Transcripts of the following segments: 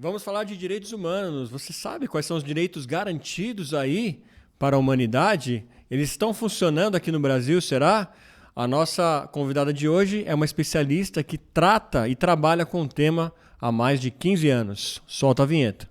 Vamos falar de direitos humanos. Você sabe quais são os direitos garantidos aí para a humanidade? Eles estão funcionando aqui no Brasil, será? A nossa convidada de hoje é uma especialista que trata e trabalha com o tema há mais de 15 anos. Solta a vinheta.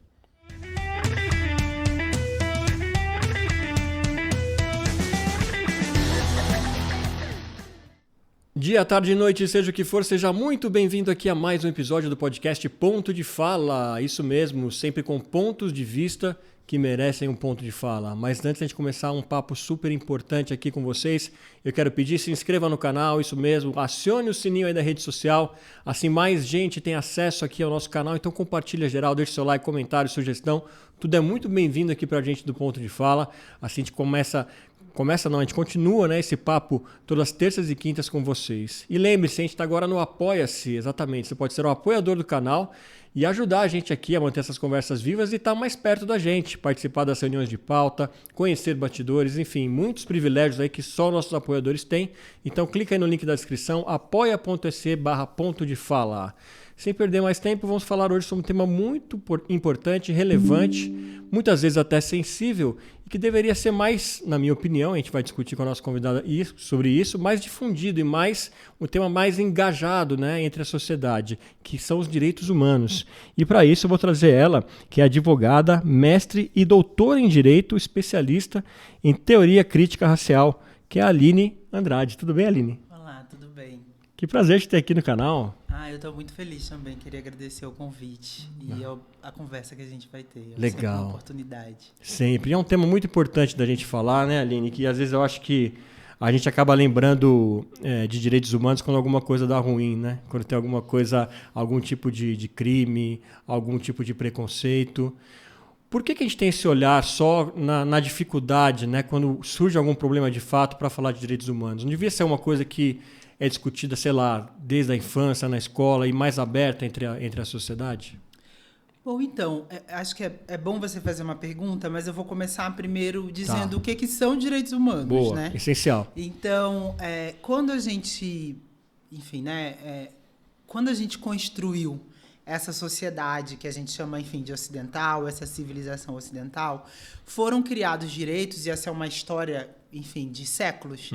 Dia, tarde e noite, seja o que for, seja muito bem-vindo aqui a mais um episódio do podcast Ponto de Fala. Isso mesmo, sempre com pontos de vista que merecem um ponto de fala. Mas antes de a gente começar um papo super importante aqui com vocês, eu quero pedir, se inscreva no canal, isso mesmo, acione o sininho aí da rede social, assim mais gente tem acesso aqui ao nosso canal, então compartilha geral, deixa seu like, comentário, sugestão, tudo é muito bem-vindo aqui pra gente do Ponto de Fala. Assim a gente a gente continua, né, esse papo todas as terças e quintas com vocês. E lembre-se, a gente está agora no Apoia-se, exatamente. Você pode ser um apoiador do canal e ajudar a gente aqui a manter essas conversas vivas e estar mais perto da gente, participar das reuniões de pauta, conhecer bastidores, enfim, muitos privilégios aí que só nossos apoiadores têm. Então clica aí no link da descrição, apoia.se/ponto de fala. Sem perder mais tempo, vamos falar hoje sobre um tema muito importante, relevante, muitas vezes até sensível, e que deveria ser mais, na minha opinião, a gente vai discutir com a nossa convidada sobre isso, mais difundido e um tema mais engajado, né, entre a sociedade, que são os direitos humanos. E para isso eu vou trazer ela, que é advogada, mestre e doutora em Direito, especialista em Teoria Crítica Racial, que é a Aline Andrade. Tudo bem, Aline? Olá, tudo bem? Que prazer te ter aqui no canal. Eu estou muito feliz também. Queria agradecer o convite e a conversa que a gente vai ter. Legal. Uma oportunidade. Sempre. E é um tema muito importante da gente falar, né, Aline? Que às vezes eu acho que a gente acaba lembrando de direitos humanos quando alguma coisa dá ruim, né? Quando tem alguma coisa, algum tipo de crime, algum tipo de preconceito. Por que a gente tem esse olhar só na dificuldade, né? Quando surge algum problema de fato para falar de direitos humanos? Não devia ser uma coisa que é discutida, sei lá, desde a infância, na escola e mais aberta entre a sociedade? Bom, então, acho que é bom você fazer uma pergunta, mas eu vou começar primeiro dizendo o que são direitos humanos, Boa, né? Essencial. Então, quando a gente, enfim, né, quando a gente construiu essa sociedade que a gente chama, enfim, de ocidental, essa civilização ocidental, foram criados direitos, e essa é uma história, enfim, de séculos,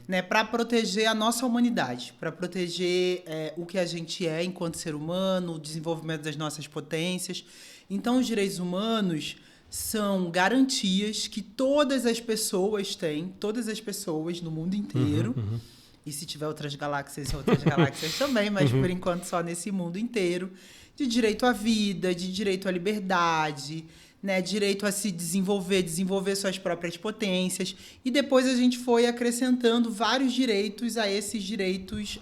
né, para proteger a nossa humanidade, para proteger o que a gente é enquanto ser humano, o desenvolvimento das nossas potências. Então, os direitos humanos são garantias que todas as pessoas têm, todas as pessoas no mundo inteiro, e se tiver outras galáxias também, mas por enquanto só nesse mundo inteiro, de direito à vida, de direito à liberdade, né, direito a se desenvolver suas próprias potências. E depois a gente foi acrescentando vários direitos a esses direitos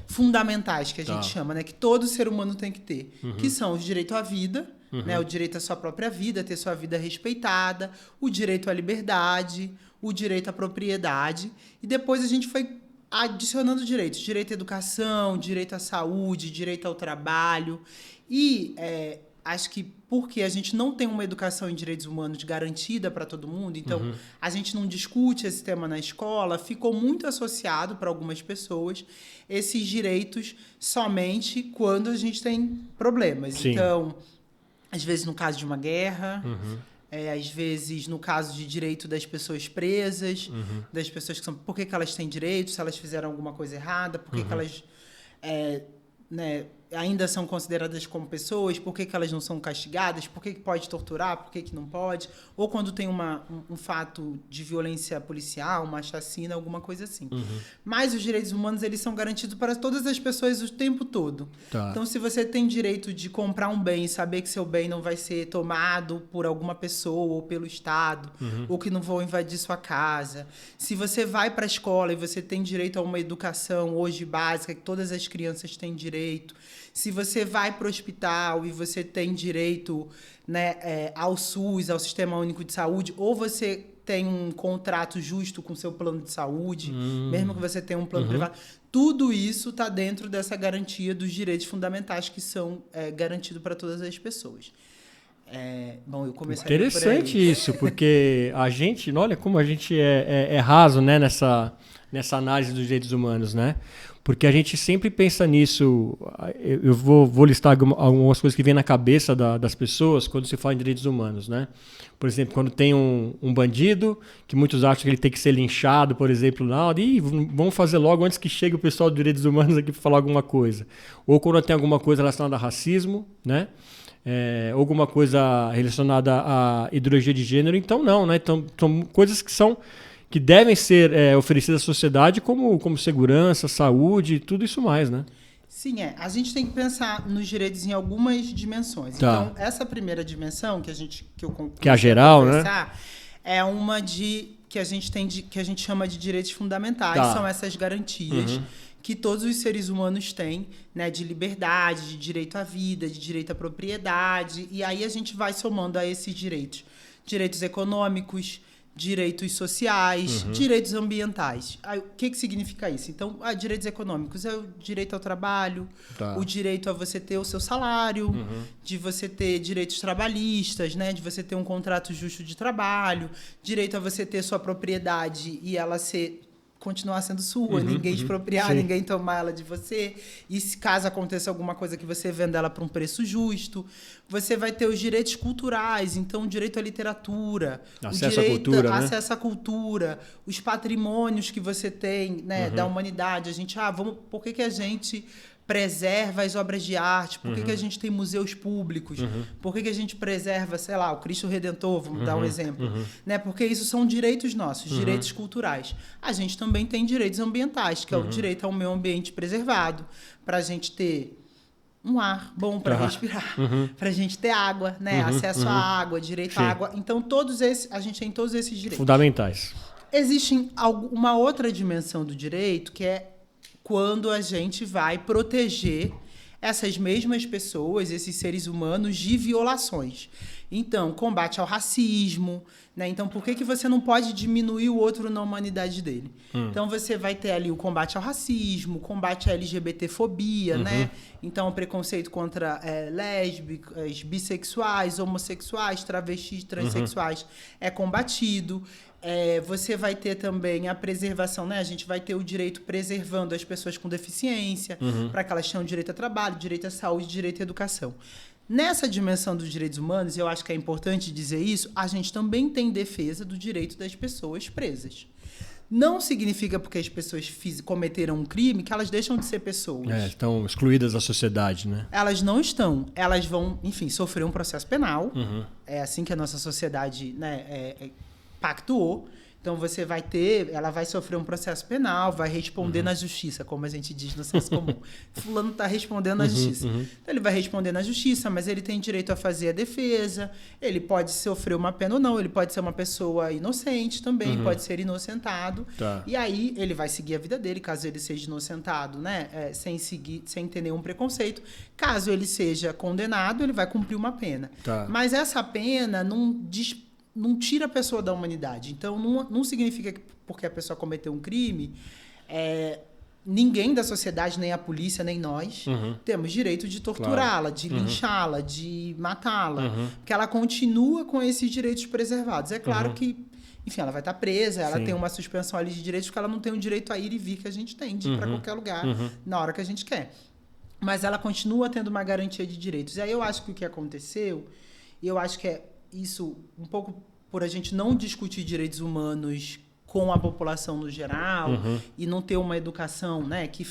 fundamentais que a gente chama, né, que todo ser humano tem que ter, que são o direito à vida, né, o direito à sua própria vida, ter sua vida respeitada, o direito à liberdade, o direito à propriedade. E depois a gente foi adicionando direitos, direito à educação, direito à saúde, direito ao trabalho. E acho que porque a gente não tem uma educação em direitos humanos garantida para todo mundo, então a gente não discute esse tema na escola, ficou muito associado para algumas pessoas esses direitos somente quando a gente tem problemas. Sim. Então, às vezes no caso de uma guerra, às vezes no caso de direito das pessoas presas, das pessoas que são... Por que elas têm direito? Se elas fizeram alguma coisa errada? Por que elas ainda são consideradas como pessoas? Por que elas não são castigadas? Por que pode torturar? Por que não pode? Ou quando tem um fato de violência policial, uma chacina, alguma coisa assim. Mas os direitos humanos, eles são garantidos para todas as pessoas o tempo todo. Tá. Então, se você tem direito de comprar um bem e saber que seu bem não vai ser tomado por alguma pessoa ou pelo Estado, ou que não vão invadir sua casa. Se você vai para a escola e você tem direito a uma educação hoje básica, que todas as crianças têm direito. Se você vai para o hospital e você tem direito, né, ao SUS, ao Sistema Único de Saúde, ou você tem um contrato justo com o seu plano de saúde, mesmo que você tenha um plano privado, tudo isso está dentro dessa garantia dos direitos fundamentais que são garantidos para todas as pessoas. Bom, eu começaria Interessante por aí. Isso, porque a gente, olha como a gente é raso, né, nessa análise dos direitos humanos, né? Porque a gente sempre pensa nisso. Eu vou listar algumas coisas que vêm na cabeça das pessoas quando se fala em direitos humanos, né? Por exemplo, quando tem um bandido, que muitos acham que ele tem que ser linchado, por exemplo, e vamos fazer logo antes que chegue o pessoal de direitos humanos aqui para falar alguma coisa. Ou quando tem alguma coisa relacionada a racismo, né? Alguma coisa relacionada à ideologia de gênero. Então, não, né? Então, são coisas que devem ser oferecidas à sociedade como segurança, saúde, tudo isso mais, né? Sim, a gente tem que pensar nos direitos em algumas dimensões. Tá. Então, essa primeira dimensão que é a geral, né? É uma que a gente chama de direitos fundamentais. Tá. São essas garantias que todos os seres humanos têm, né, de liberdade, de direito à vida, de direito à propriedade. E aí a gente vai somando a esses direitos econômicos, direitos sociais, direitos ambientais. Aí, o que significa isso? Então, direitos econômicos é o direito ao trabalho, o direito a você ter o seu salário, de você ter direitos trabalhistas, né? De você ter um contrato justo de trabalho, direito a você ter sua propriedade e ela continuar sendo sua, ninguém expropriar, ninguém tomar ela de você. E se caso aconteça alguma coisa que você venda ela por um preço justo, você vai ter os direitos culturais, então o direito à literatura, acesso à cultura, os patrimônios que você tem, né, da humanidade. A gente, por que a gente preserva as obras de arte? Por que a gente tem museus públicos? Por que a gente preserva, sei lá, o Cristo Redentor, vamos dar um exemplo? Né? Porque isso são direitos nossos, direitos culturais. A gente também tem direitos ambientais, que é o direito ao meio ambiente preservado, para a gente ter um ar bom para respirar, para a gente ter água, né? Acesso à água, direito à água. Então, a gente tem todos esses direitos. Fundamentais. Existe uma outra dimensão do direito, que é quando a gente vai proteger essas mesmas pessoas, esses seres humanos, de violações. Então, combate ao racismo, né? Então, por que você não pode diminuir o outro na humanidade dele? Então, você vai ter ali o combate ao racismo, combate à LGBTfobia, né? Então, o preconceito contra lésbicas, bissexuais, homossexuais, travestis, transexuais é combatido. Você vai ter também a preservação, né? A gente vai ter o direito preservando as pessoas com deficiência, para que elas tenham direito a trabalho, direito à saúde, direito à educação. Nessa dimensão dos direitos humanos, eu acho que é importante dizer isso, a gente também tem defesa do direito das pessoas presas. Não significa porque as pessoas cometeram um crime que elas deixam de ser pessoas. Estão excluídas da sociedade, né? Elas não estão. Elas vão, enfim, sofrer um processo penal. É assim que a nossa sociedade, né, pactuou. Então, ela vai sofrer um processo penal, vai responder na justiça, como a gente diz no senso comum. Fulano está respondendo na justiça. Então, ele vai responder na justiça, mas ele tem direito a fazer a defesa, ele pode sofrer uma pena ou não, ele pode ser uma pessoa inocente também, pode ser inocentado. E aí, ele vai seguir a vida dele, caso ele seja inocentado, né? Sem ter nenhum preconceito. Caso ele seja condenado, ele vai cumprir uma pena. Mas essa pena não tira a pessoa da humanidade. Então, não significa que porque a pessoa cometeu um crime, ninguém da sociedade, nem a polícia, nem nós, temos direito de torturá-la, de linchá-la, de matá-la. Porque ela continua com esses direitos preservados. É claro que, enfim, ela vai estar presa, ela tem uma suspensão ali de direitos, porque ela não tem o direito a ir e vir que a gente tem, de ir para qualquer lugar na hora que a gente quer. Mas ela continua tendo uma garantia de direitos. E aí eu acho que o que aconteceu, e eu acho que isso um pouco por a gente não discutir direitos humanos com a população no geral e não ter uma educação, né, que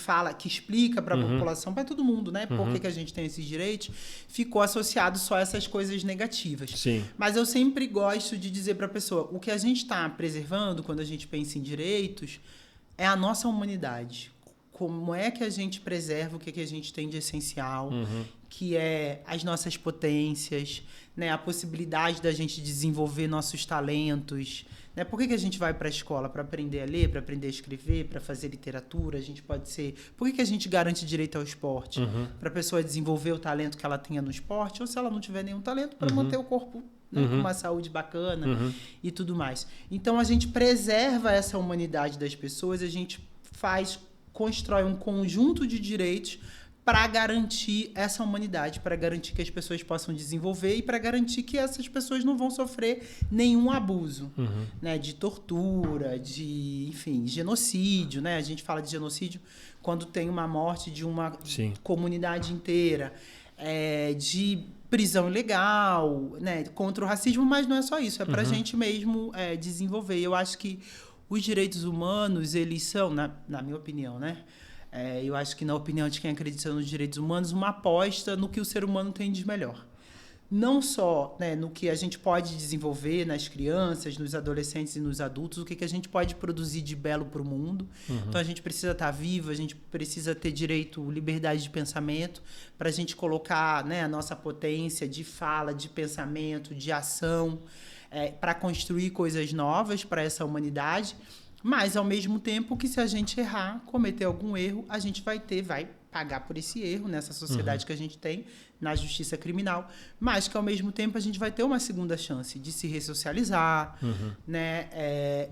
explica para a população, para todo mundo, né, por que a gente tem esses direitos, ficou associado só a essas coisas negativas. Mas eu sempre gosto de dizer para a pessoa, o que a gente está preservando quando a gente pensa em direitos é a nossa humanidade. Como é que a gente preserva o que a gente tem de essencial, que é as nossas potências, né, a possibilidade da gente desenvolver nossos talentos. Né? Por que a gente vai para a escola? Para aprender a ler, para aprender a escrever, para fazer literatura? A gente pode ser... Por que a gente garante direito ao esporte? Para a pessoa desenvolver o talento que ela tenha no esporte, ou se ela não tiver nenhum talento, para manter o corpo, né, com uma saúde bacana e tudo mais. Então, a gente preserva essa humanidade das pessoas, a gente constrói um conjunto de direitos para garantir essa humanidade, para garantir que as pessoas possam desenvolver e para garantir que essas pessoas não vão sofrer nenhum abuso, né, de tortura, de, enfim, genocídio, né? A gente fala de genocídio quando tem uma morte de uma comunidade inteira, de prisão ilegal, né, contra o racismo, mas não é só isso, é para a gente mesmo desenvolver. Eu acho que os direitos humanos, eles são, na minha opinião, né? Eu acho que, na opinião de quem acredita nos direitos humanos, uma aposta no que o ser humano tem de melhor. Não só, né, no que a gente pode desenvolver nas crianças, nos adolescentes e nos adultos, o que a gente pode produzir de belo para o mundo. Então, a gente precisa estar vivo, a gente precisa ter direito, liberdade de pensamento, para a gente colocar, né, a nossa potência de fala, de pensamento, de ação, para construir coisas novas para essa humanidade. Mas, ao mesmo tempo que se a gente errar, cometer algum erro, a gente vai pagar por esse erro nessa sociedade que a gente tem, na justiça criminal, mas que, ao mesmo tempo, a gente vai ter uma segunda chance de se ressocializar, né?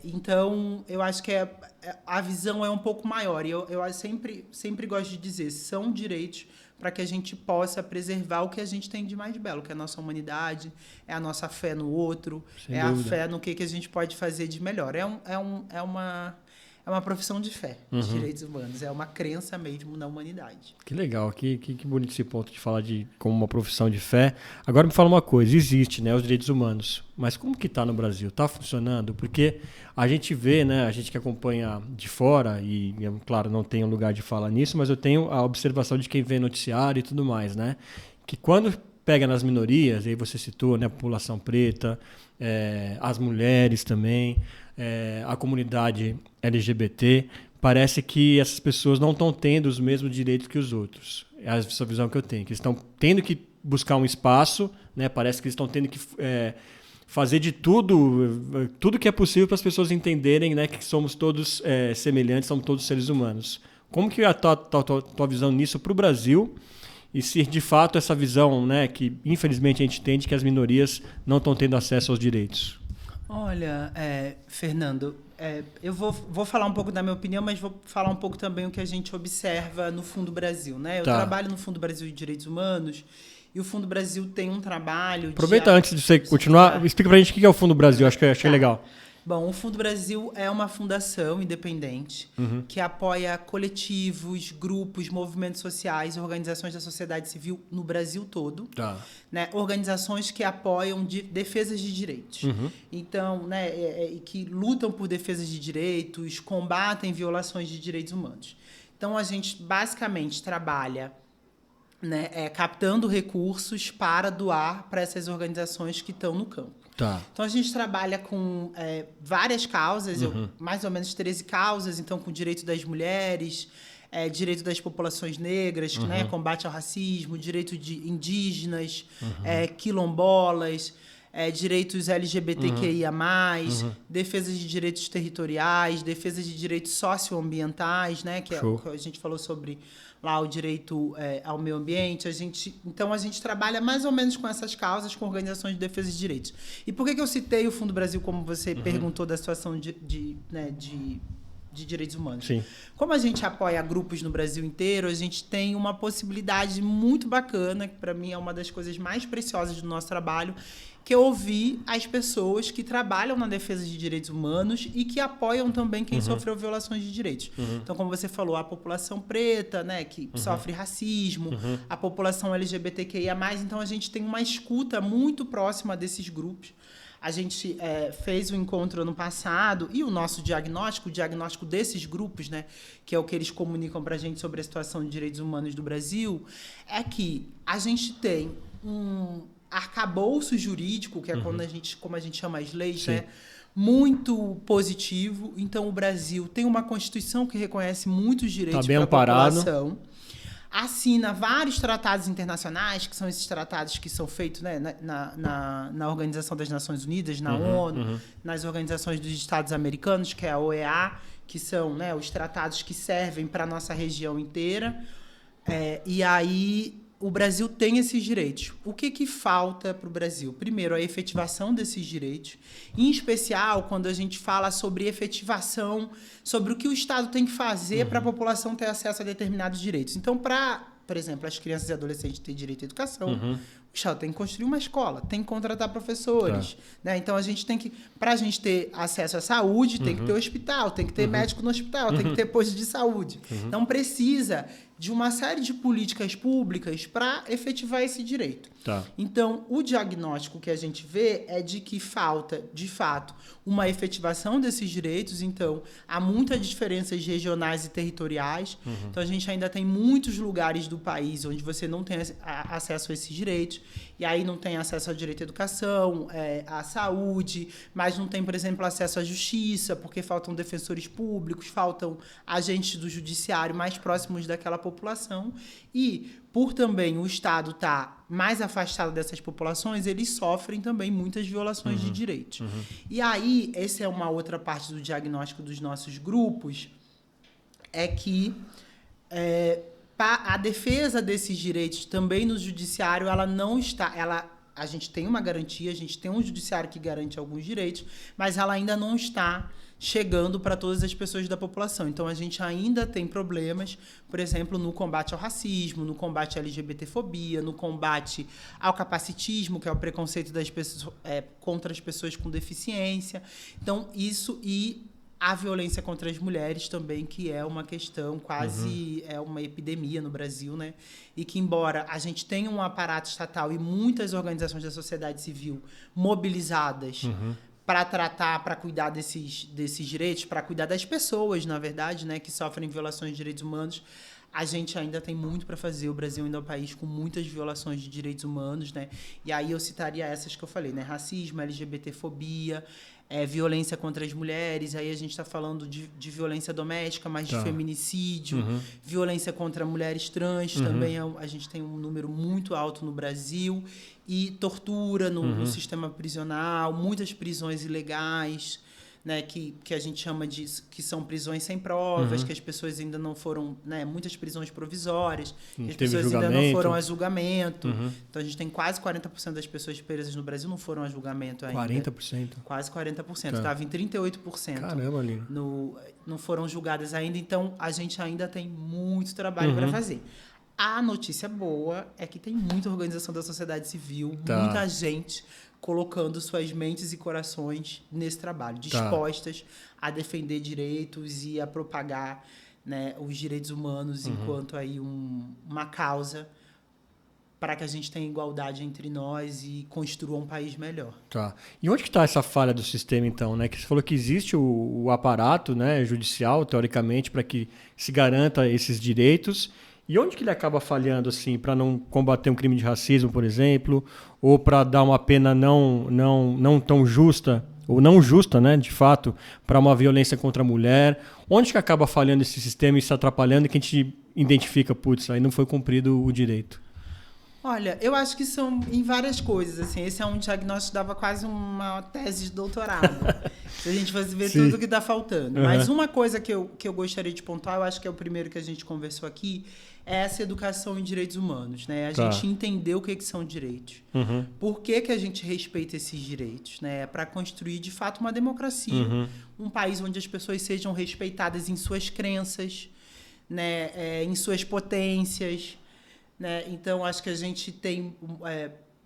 Então, eu acho que a visão é um pouco maior. E eu sempre gosto de dizer, são direitos para que a gente possa preservar o que a gente tem de mais belo, que é a nossa humanidade, é a nossa fé no outro, sem dúvida. A fé no que a gente pode fazer de melhor. É uma profissão de fé, de direitos humanos. É uma crença mesmo na humanidade. Que legal, que bonito esse ponto de falar de como uma profissão de fé. Agora me fala uma coisa, existe, né, os direitos humanos, mas como que está no Brasil? Está funcionando? Porque a gente vê, né, a gente que acompanha de fora, e claro, não tenho lugar de falar nisso, mas eu tenho a observação de quem vê noticiário e tudo mais, né, que quando pega nas minorias, aí você citou, né, a população preta, as mulheres também, a comunidade LGBT, parece que essas pessoas não estão tendo os mesmos direitos que os outros. É essa visão que eu tenho, que eles estão tendo que buscar um espaço, né? Parece que eles estão tendo que fazer de tudo que é possível para as pessoas entenderem, né, que somos todos semelhantes, somos todos seres humanos. Como que é a tua visão nisso para o Brasil? E se de fato essa visão, né, que infelizmente a gente tem de que as minorias não estão tendo acesso aos direitos? Olha, Fernando, eu vou falar um pouco da minha opinião, mas vou falar um pouco também o que a gente observa no Fundo Brasil, né? Eu trabalho no Fundo Brasil de Direitos Humanos e o Fundo Brasil tem um trabalho... Aproveita antes de você continuar, explica pra gente o que é o Fundo Brasil, acho que achei legal. Bom, o Fundo Brasil é uma fundação independente que apoia coletivos, grupos, movimentos sociais, organizações da sociedade civil no Brasil todo. Né? Organizações que apoiam defesas de direitos. Então, né, que lutam por defesas de direitos, combatem violações de direitos humanos. Então, a gente basicamente trabalha, né, captando recursos para doar para essas organizações que estão no campo. Então, a gente trabalha com várias causas, mais ou menos 13 causas, então com direito das mulheres, direito das populações negras, né, combate ao racismo, direito de indígenas, quilombolas, direitos LGBTQIA+, defesa de direitos territoriais, defesa de direitos socioambientais, né, que é o que a gente falou sobre lá o direito ao meio ambiente. Então, a gente trabalha mais ou menos com essas causas, com organizações de defesa de direitos. E por que eu citei o Fundo Brasil, como você perguntou da situação de direitos humanos? Sim. Como a gente apoia grupos no Brasil inteiro, a gente tem uma possibilidade muito bacana, que para mim é uma das coisas mais preciosas do nosso trabalho, que é ouvir as pessoas que trabalham na defesa de direitos humanos e que apoiam também quem sofreu violações de direitos. Então, como você falou, a população preta, né, que sofre racismo, a população LGBTQIA+, então a gente tem uma escuta muito próxima desses grupos. A gente fez um encontro ano passado e o nosso diagnóstico, o diagnóstico desses grupos, né, que é o que eles comunicam para a gente sobre a situação de direitos humanos do Brasil, é que a gente tem um arcabouço jurídico, que é como a gente chama as leis, né, muito positivo. Então, o Brasil tem uma Constituição que reconhece muitos direitos para a população. Assina vários tratados internacionais, que são esses tratados que são feitos, né, na Organização das Nações Unidas, na ONU, nas organizações dos Estados Americanos, que é a OEA, que são, né, os tratados que servem para a nossa região inteira. E aí o Brasil tem esses direitos. O que falta para o Brasil? Primeiro, a efetivação desses direitos, em especial quando a gente fala sobre efetivação, sobre o que o Estado tem que fazer para a população ter acesso a determinados direitos. Então, para por exemplo, as crianças e adolescentes terem direito à educação, o Estado tem que construir uma escola, tem que contratar professores. Né? Então, para a gente ter acesso à saúde, tem que ter hospital, tem que ter médico no hospital, tem que ter posto de saúde. Então, precisa de uma série de políticas públicas para efetivar esse direito. Então, o diagnóstico que a gente vê é de que falta, de fato, uma efetivação desses direitos. Então, há muitas diferenças regionais e territoriais. Então, a gente ainda tem muitos lugares do país onde você não tem acesso a esses direitos. E aí não tem acesso ao direito à educação, à saúde, mas não tem, por exemplo, acesso à justiça, porque faltam defensores públicos, faltam agentes do judiciário mais próximos daquela população. E, por também o Estado estar mais afastado dessas populações, eles sofrem também muitas violações de direitos. E aí, essa é uma outra parte do diagnóstico dos nossos grupos, é que a defesa desses direitos também no judiciário, ela não está... A gente tem uma garantia, a gente tem um judiciário que garante alguns direitos, mas ela ainda não está chegando para todas as pessoas da população. Então, a gente ainda tem problemas, por exemplo, no combate ao racismo, no combate à LGBTfobia, no combate ao capacitismo, que é o preconceito das pessoas, contra as pessoas com deficiência. Então, isso e a violência contra as mulheres também, que é uma questão quase, é uma epidemia no Brasil, né? E que, embora a gente tenha um aparato estatal e muitas organizações da sociedade civil mobilizadas para tratar, para cuidar desses direitos, para cuidar das pessoas, na verdade, né, que sofrem violações de direitos humanos, a gente ainda tem muito para fazer. O Brasil ainda é um país com muitas violações de direitos humanos, né? E aí eu citaria essas que eu falei, né? Racismo, LGBTfobia, violência contra as mulheres, aí a gente está falando de violência doméstica, mas de feminicídio, violência contra mulheres trans, também a gente tem um número muito alto no Brasil, e tortura no sistema prisional, muitas prisões ilegais, né, que a gente chama de que são prisões sem provas, que as pessoas ainda não foram, né, muitas prisões provisórias, que as pessoas ainda não foram a julgamento. Então a gente tem quase 40% das pessoas presas no Brasil não foram a julgamento ainda. 40%? Quase 40%. Estava em 38%. Caramba, Lina. Não foram julgadas ainda, então a gente ainda tem muito trabalho para fazer. A notícia boa é que tem muita organização da sociedade civil, muita gente colocando suas mentes e corações nesse trabalho, dispostas a defender direitos e a propagar, né, os direitos humanos enquanto aí uma causa para que a gente tenha igualdade entre nós e construa um país melhor. E onde que está essa falha do sistema, então? Né? Que você falou que existe o aparato, né, judicial, teoricamente, para que se garanta esses direitos. E onde que ele acaba falhando, assim, para não combater um crime de racismo, por exemplo, ou para dar uma pena não tão justa, ou não justa, né, de fato, para uma violência contra a mulher? Onde que acaba falhando esse sistema e se atrapalhando, que a gente identifica, putz, aí não foi cumprido o direito? Olha, eu acho que são em várias coisas, assim. Esse é um diagnóstico que dava quase uma tese de doutorado. Se a gente fosse ver tudo que está faltando. Mas uma coisa que eu gostaria de pontuar, eu acho que é o primeiro que a gente conversou aqui, é essa educação em direitos humanos, né? A gente entender o que são direitos. Por que a gente respeita esses direitos, né? Para construir, de fato, uma democracia. Um país onde as pessoas sejam respeitadas em suas crenças, né? Em suas potências, né? Então, acho que a gente tem...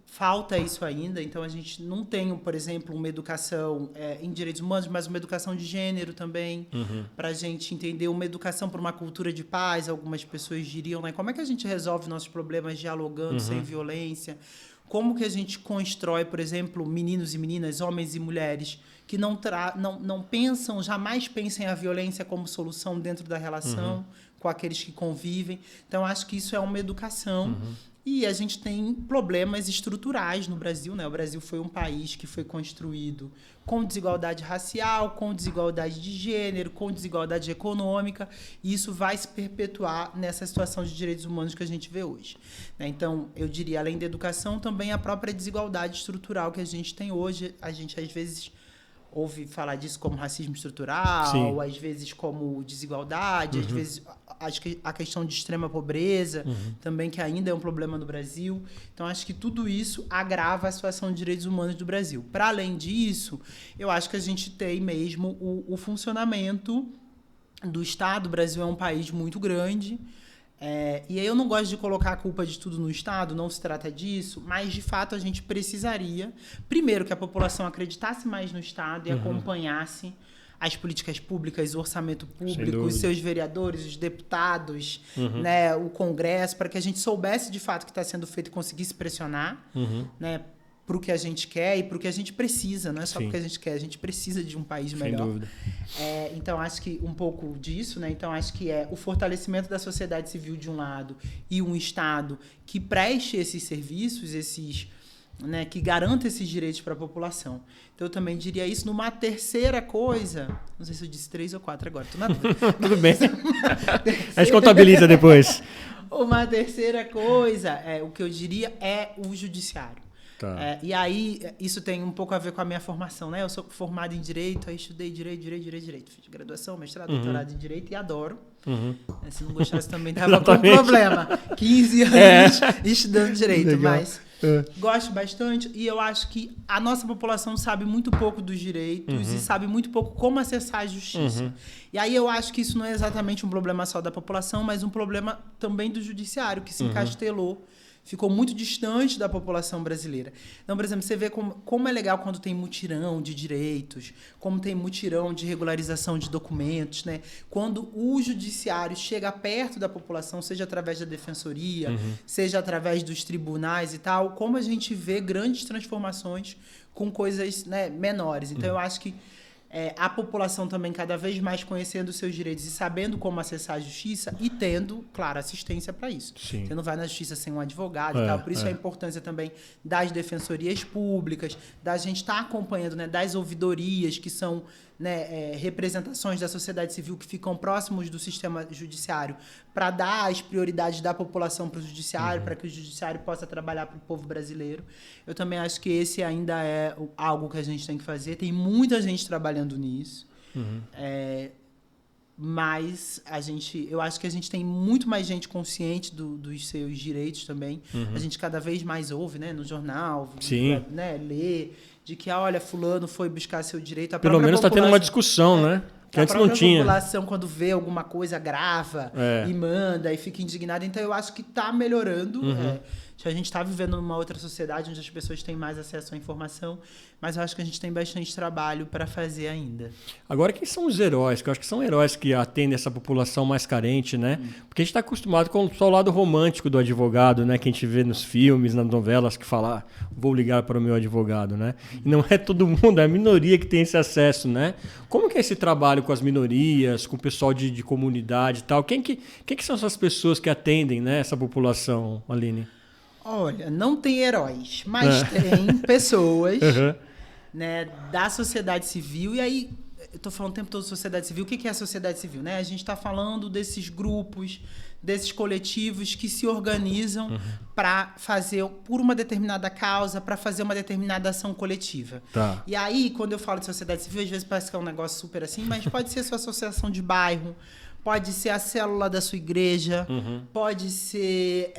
falta isso ainda. Então, a gente não tem, por exemplo, uma educação em direitos humanos, mas uma educação de gênero também, para a gente entender, uma educação para uma cultura de paz. Algumas pessoas diriam, né? Como é que a gente resolve nossos problemas dialogando, sem violência? Como que a gente constrói, por exemplo, meninos e meninas, homens e mulheres, que não pensam, jamais pensem a violência como solução dentro da relação com aqueles que convivem. Então, acho que isso é uma educação. E a gente tem problemas estruturais no Brasil, né? O Brasil foi um país que foi construído com desigualdade racial, com desigualdade de gênero, com desigualdade econômica, e isso vai se perpetuar nessa situação de direitos humanos que a gente vê hoje, né? Então, eu diria, além da educação, também a própria desigualdade estrutural que a gente tem hoje. A gente, às vezes, ouve falar disso como racismo estrutural, às vezes como desigualdade, às vezes acho que a questão de extrema pobreza também, que ainda é um problema no Brasil. Então, acho que tudo isso agrava a situação de direitos humanos do Brasil. Para além disso, eu acho que a gente tem mesmo o funcionamento do Estado. O Brasil é um país muito grande, E aí eu não gosto de colocar a culpa de tudo no Estado, não se trata disso, mas de fato a gente precisaria, primeiro, que a população acreditasse mais no Estado e acompanhasse as políticas públicas, o orçamento público, os seus vereadores, os deputados, né, o Congresso, para que a gente soubesse de fato o que está sendo feito e conseguisse pressionar, né, para o que a gente quer e para o que a gente precisa, não é só porque a gente quer, a gente precisa de um país melhor. Sem dúvida. Então, acho que um pouco disso, né? Então, acho que é o fortalecimento da sociedade civil de um lado e um Estado que preste esses serviços, né, que garanta esses direitos para a população. Então, eu também diria isso. Numa terceira coisa, não sei se eu disse 3 ou 4 agora, tô na dúvida. Tudo bem. A gente contabiliza depois. Uma terceira coisa, o que eu diria é o judiciário. Tá. E aí, isso tem um pouco a ver com a minha formação, né? Eu sou formado em Direito, aí estudei Direito. Fiz graduação, mestrado, doutorado em Direito e adoro. Se não gostasse também dava com problema. 15 anos estudando Direito, legal. Mas gosto bastante e eu acho que a nossa população sabe muito pouco dos direitos e sabe muito pouco como acessar a justiça. E aí eu acho que isso não é exatamente um problema só da população, mas um problema também do judiciário, que se encastelou, ficou muito distante da população brasileira. Então, por exemplo, você vê como é legal quando tem mutirão de direitos, como tem mutirão de regularização de documentos, né? Quando o judiciário chega perto da população, seja através da defensoria, seja através dos tribunais e tal, como a gente vê grandes transformações com coisas, né, menores. Então, eu acho que a população também cada vez mais conhecendo os seus direitos e sabendo como acessar a justiça e tendo, claro, assistência para isso. Sim. Você não vai na justiça sem um advogado e tal. Por isso a importância também das defensorias públicas, da gente estar acompanhando, né, das ouvidorias, que são, né, representações da sociedade civil que ficam próximos do sistema judiciário, para dar as prioridades da população para o judiciário, para que o judiciário possa trabalhar para o povo brasileiro. Eu também acho que esse ainda é algo que a gente tem que fazer. Tem muita gente trabalhando nisso. Mas eu acho que a gente tem muito mais gente consciente dos seus direitos também. A gente cada vez mais ouve, né, no jornal, né, lê, de que, olha, fulano foi buscar seu direito. Pelo menos está tendo uma discussão, né? Que antes não tinha. A população, quando vê alguma coisa, grava e manda e fica indignada. Então, eu acho que está melhorando. A gente está vivendo numa outra sociedade onde as pessoas têm mais acesso à informação, mas eu acho que a gente tem bastante trabalho para fazer ainda. Agora, quem são os heróis? Que eu acho que são heróis que atendem essa população mais carente, né? Porque a gente está acostumado com só o lado romântico do advogado, né? Que a gente vê nos filmes, nas novelas, que fala, vou ligar para o meu advogado, né? E não é todo mundo, é a minoria que tem esse acesso, né? Como que é esse trabalho com as minorias, com o pessoal de comunidade e tal? Quem que são essas pessoas que atendem, né, essa população, Aline? Olha, não tem heróis, mas tem pessoas, né, da sociedade civil. E aí, eu estou falando o tempo todo de sociedade civil. O que é a sociedade civil? Né? A gente está falando desses grupos, desses coletivos que se organizam para fazer, por uma determinada causa, para fazer uma determinada ação coletiva. Tá. E aí, quando eu falo de sociedade civil, às vezes parece que é um negócio super assim, mas pode ser sua associação de bairro, pode ser a célula da sua igreja, pode ser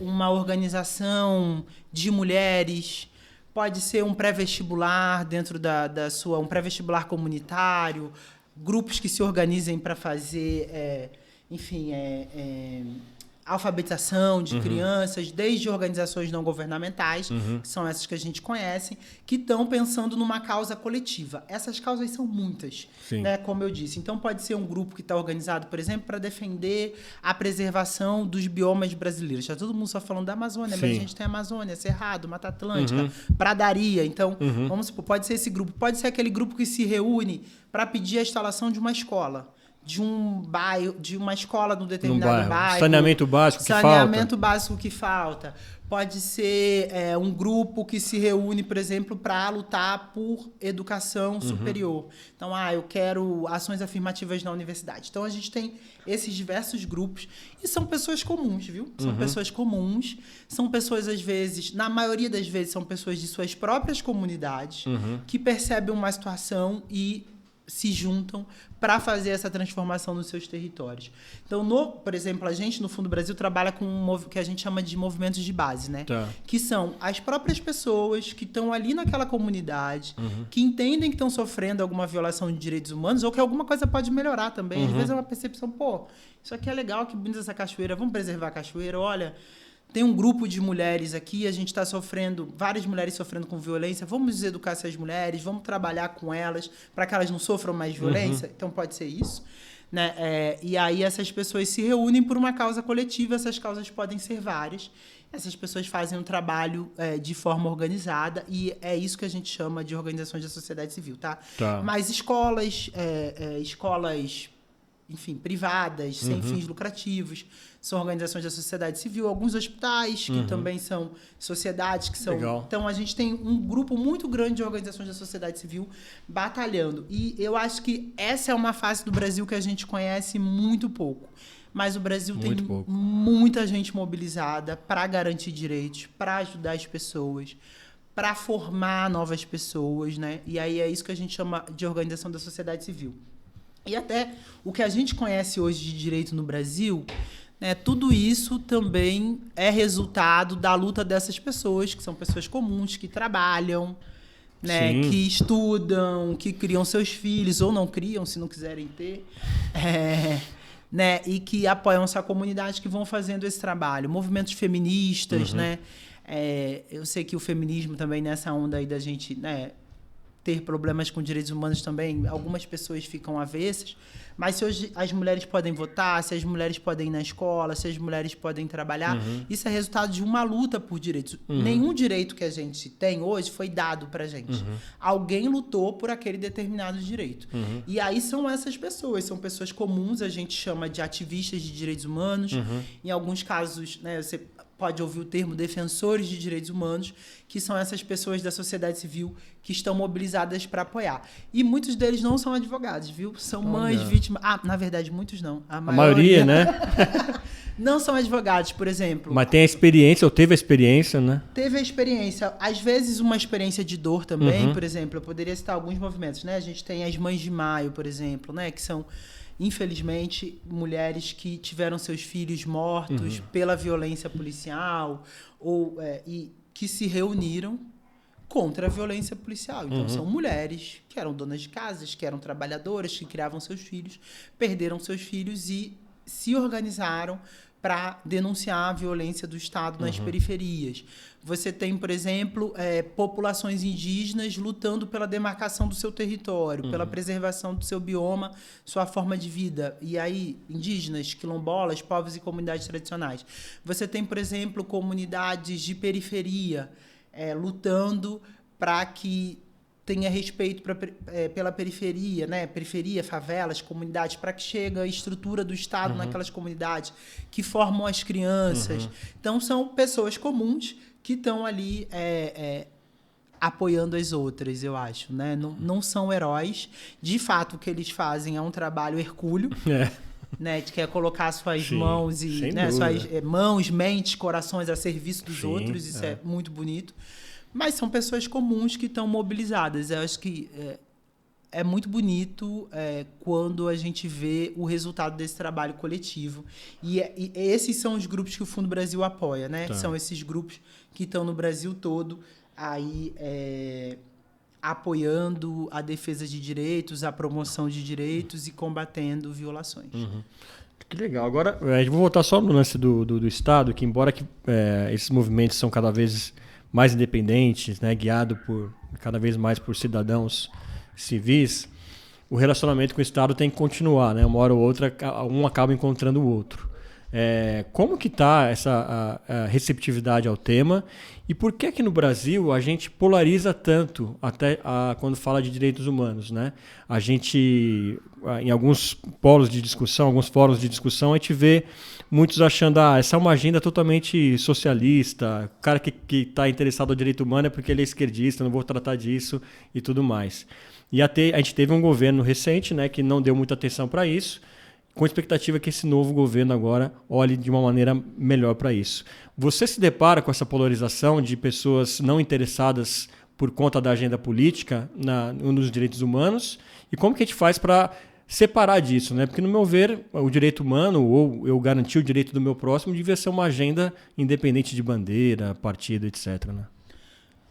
uma organização de mulheres, pode ser um pré-vestibular dentro da sua, um pré-vestibular comunitário, grupos que se organizem para fazer, alfabetização de crianças, desde organizações não governamentais, que são essas que a gente conhece, que estão pensando numa causa coletiva. Essas causas são muitas, né, como eu disse. Então, pode ser um grupo que está organizado, por exemplo, para defender a preservação dos biomas brasileiros. Está todo mundo só falando da Amazônia, mas a gente tem Amazônia, Cerrado, Mata Atlântica, Pradaria. Então, vamos supor, pode ser esse grupo. Pode ser aquele grupo que se reúne para pedir a instalação de uma escola, de um bairro, de uma escola num determinado bairro. Saneamento básico que falta. Saneamento básico que falta. Pode ser um grupo que se reúne, por exemplo, para lutar por educação superior. Então, eu quero ações afirmativas na universidade. Então, a gente tem esses diversos grupos e são pessoas comuns, viu? São pessoas comuns, são pessoas, às vezes, na maioria das vezes, são pessoas de suas próprias comunidades que percebem uma situação e se juntam para fazer essa transformação nos seus territórios. Então, por exemplo, a gente no Fundo Brasil trabalha com o que a gente chama de movimentos de base, né? Tá. Que são as próprias pessoas que estão ali naquela comunidade, que entendem que estão sofrendo alguma violação de direitos humanos ou que alguma coisa pode melhorar também. Às vezes é uma percepção, pô, isso aqui é legal, que bonita essa cachoeira, vamos preservar a cachoeira, olha... Tem um grupo de mulheres aqui, a gente está sofrendo, várias mulheres sofrendo com violência, vamos educar essas mulheres, vamos trabalhar com elas para que elas não sofram mais violência. Então pode ser isso. Né? E aí essas pessoas se reúnem por uma causa coletiva, essas causas podem ser várias. Essas pessoas fazem um trabalho de forma organizada e é isso que a gente chama de organizações da sociedade civil. Tá? Mas escolas, enfim, privadas, sem fins lucrativos, são organizações da sociedade civil, alguns hospitais, que também são sociedades, que são... Legal. Então, a gente tem um grupo muito grande de organizações da sociedade civil batalhando. E eu acho que essa é uma face do Brasil que a gente conhece muito pouco. Mas o Brasil tem muita gente mobilizada para garantir direitos, para ajudar as pessoas, para formar novas pessoas, né? E aí é isso que a gente chama de organização da sociedade civil. E até o que a gente conhece hoje de direito no Brasil, né, tudo isso também é resultado da luta dessas pessoas, que são pessoas comuns, que trabalham, né, que estudam, que criam seus filhos, ou não criam, se não quiserem ter, né, e que apoiam essa comunidade, que vão fazendo esse trabalho. Movimentos feministas, né? Eu sei que o feminismo também, nessa onda aí da gente... né, ter problemas com direitos humanos também, algumas pessoas ficam avessas, mas se hoje as mulheres podem votar, se as mulheres podem ir na escola, se as mulheres podem trabalhar, isso é resultado de uma luta por direitos. Nenhum direito que a gente tem hoje foi dado pra gente. Alguém lutou por aquele determinado direito. E aí são essas pessoas, são pessoas comuns, a gente chama de ativistas de direitos humanos. Em alguns casos, né, você pode ouvir o termo defensores de direitos humanos, que são essas pessoas da sociedade civil que estão mobilizadas para apoiar. E muitos deles não são advogados, viu? São mães, vítimas... na verdade, muitos não. A maioria, né? Não são advogados, por exemplo. Mas tem a experiência, ou teve a experiência, né? Teve a experiência. Às vezes, uma experiência de dor também, por exemplo. Eu poderia citar alguns movimentos, né? A gente tem as Mães de Maio, por exemplo, né? Que são... infelizmente, mulheres que tiveram seus filhos mortos pela violência policial e que se reuniram contra a violência policial. Então, são mulheres que eram donas de casas, que eram trabalhadoras, que criavam seus filhos, perderam seus filhos e se organizaram para denunciar a violência do Estado nas periferias. Você tem, por exemplo, populações indígenas lutando pela demarcação do seu território, pela preservação do seu bioma, sua forma de vida. E aí, indígenas, quilombolas, povos e comunidades tradicionais. Você tem, por exemplo, comunidades de periferia lutando para que tenha respeito pela periferia, né? Periferia, favelas, comunidades, para que chegue a estrutura do Estado naquelas comunidades, que formam as crianças. Então, são pessoas comuns que estão ali apoiando as outras, eu acho. Né? Não são heróis. De fato, o que eles fazem é um trabalho hercúleo. Né, de que é colocar suas mãos e suas mãos, mentes, corações a serviço dos outros. Isso é muito bonito. Mas são pessoas comuns que estão mobilizadas. Eu acho que é muito bonito quando a gente vê o resultado desse trabalho coletivo. E esses são os grupos que o Fundo Brasil apoia, né? Tá. São esses grupos que estão no Brasil todo aí apoiando a defesa de direitos, a promoção de direitos e combatendo violações. Que legal. Agora, a gente vai voltar só no lance do Estado, que embora esses movimentos são cada vez mais independentes, né, guiado cada vez mais por cidadãos civis, o relacionamento com o Estado tem que continuar, né? Uma hora ou outra, um acaba encontrando o outro. Como que está essa a receptividade ao tema e por que no Brasil a gente polariza tanto até quando fala de direitos humanos, né? A gente, em alguns polos de discussão, alguns fóruns de discussão, a gente vê muitos achando essa é uma agenda totalmente socialista, o cara que está interessado no direito humano é porque ele é esquerdista, não vou tratar disso e tudo mais. E a gente teve um governo recente, né, que não deu muita atenção para isso, com a expectativa que esse novo governo agora olhe de uma maneira melhor para isso. Você se depara com essa polarização de pessoas não interessadas por conta da agenda política nos direitos humanos, e como que a gente faz para separar disso, né? Porque, no meu ver, o direito humano, ou eu garantir o direito do meu próximo, devia ser uma agenda independente de bandeira, partido, etc. Né?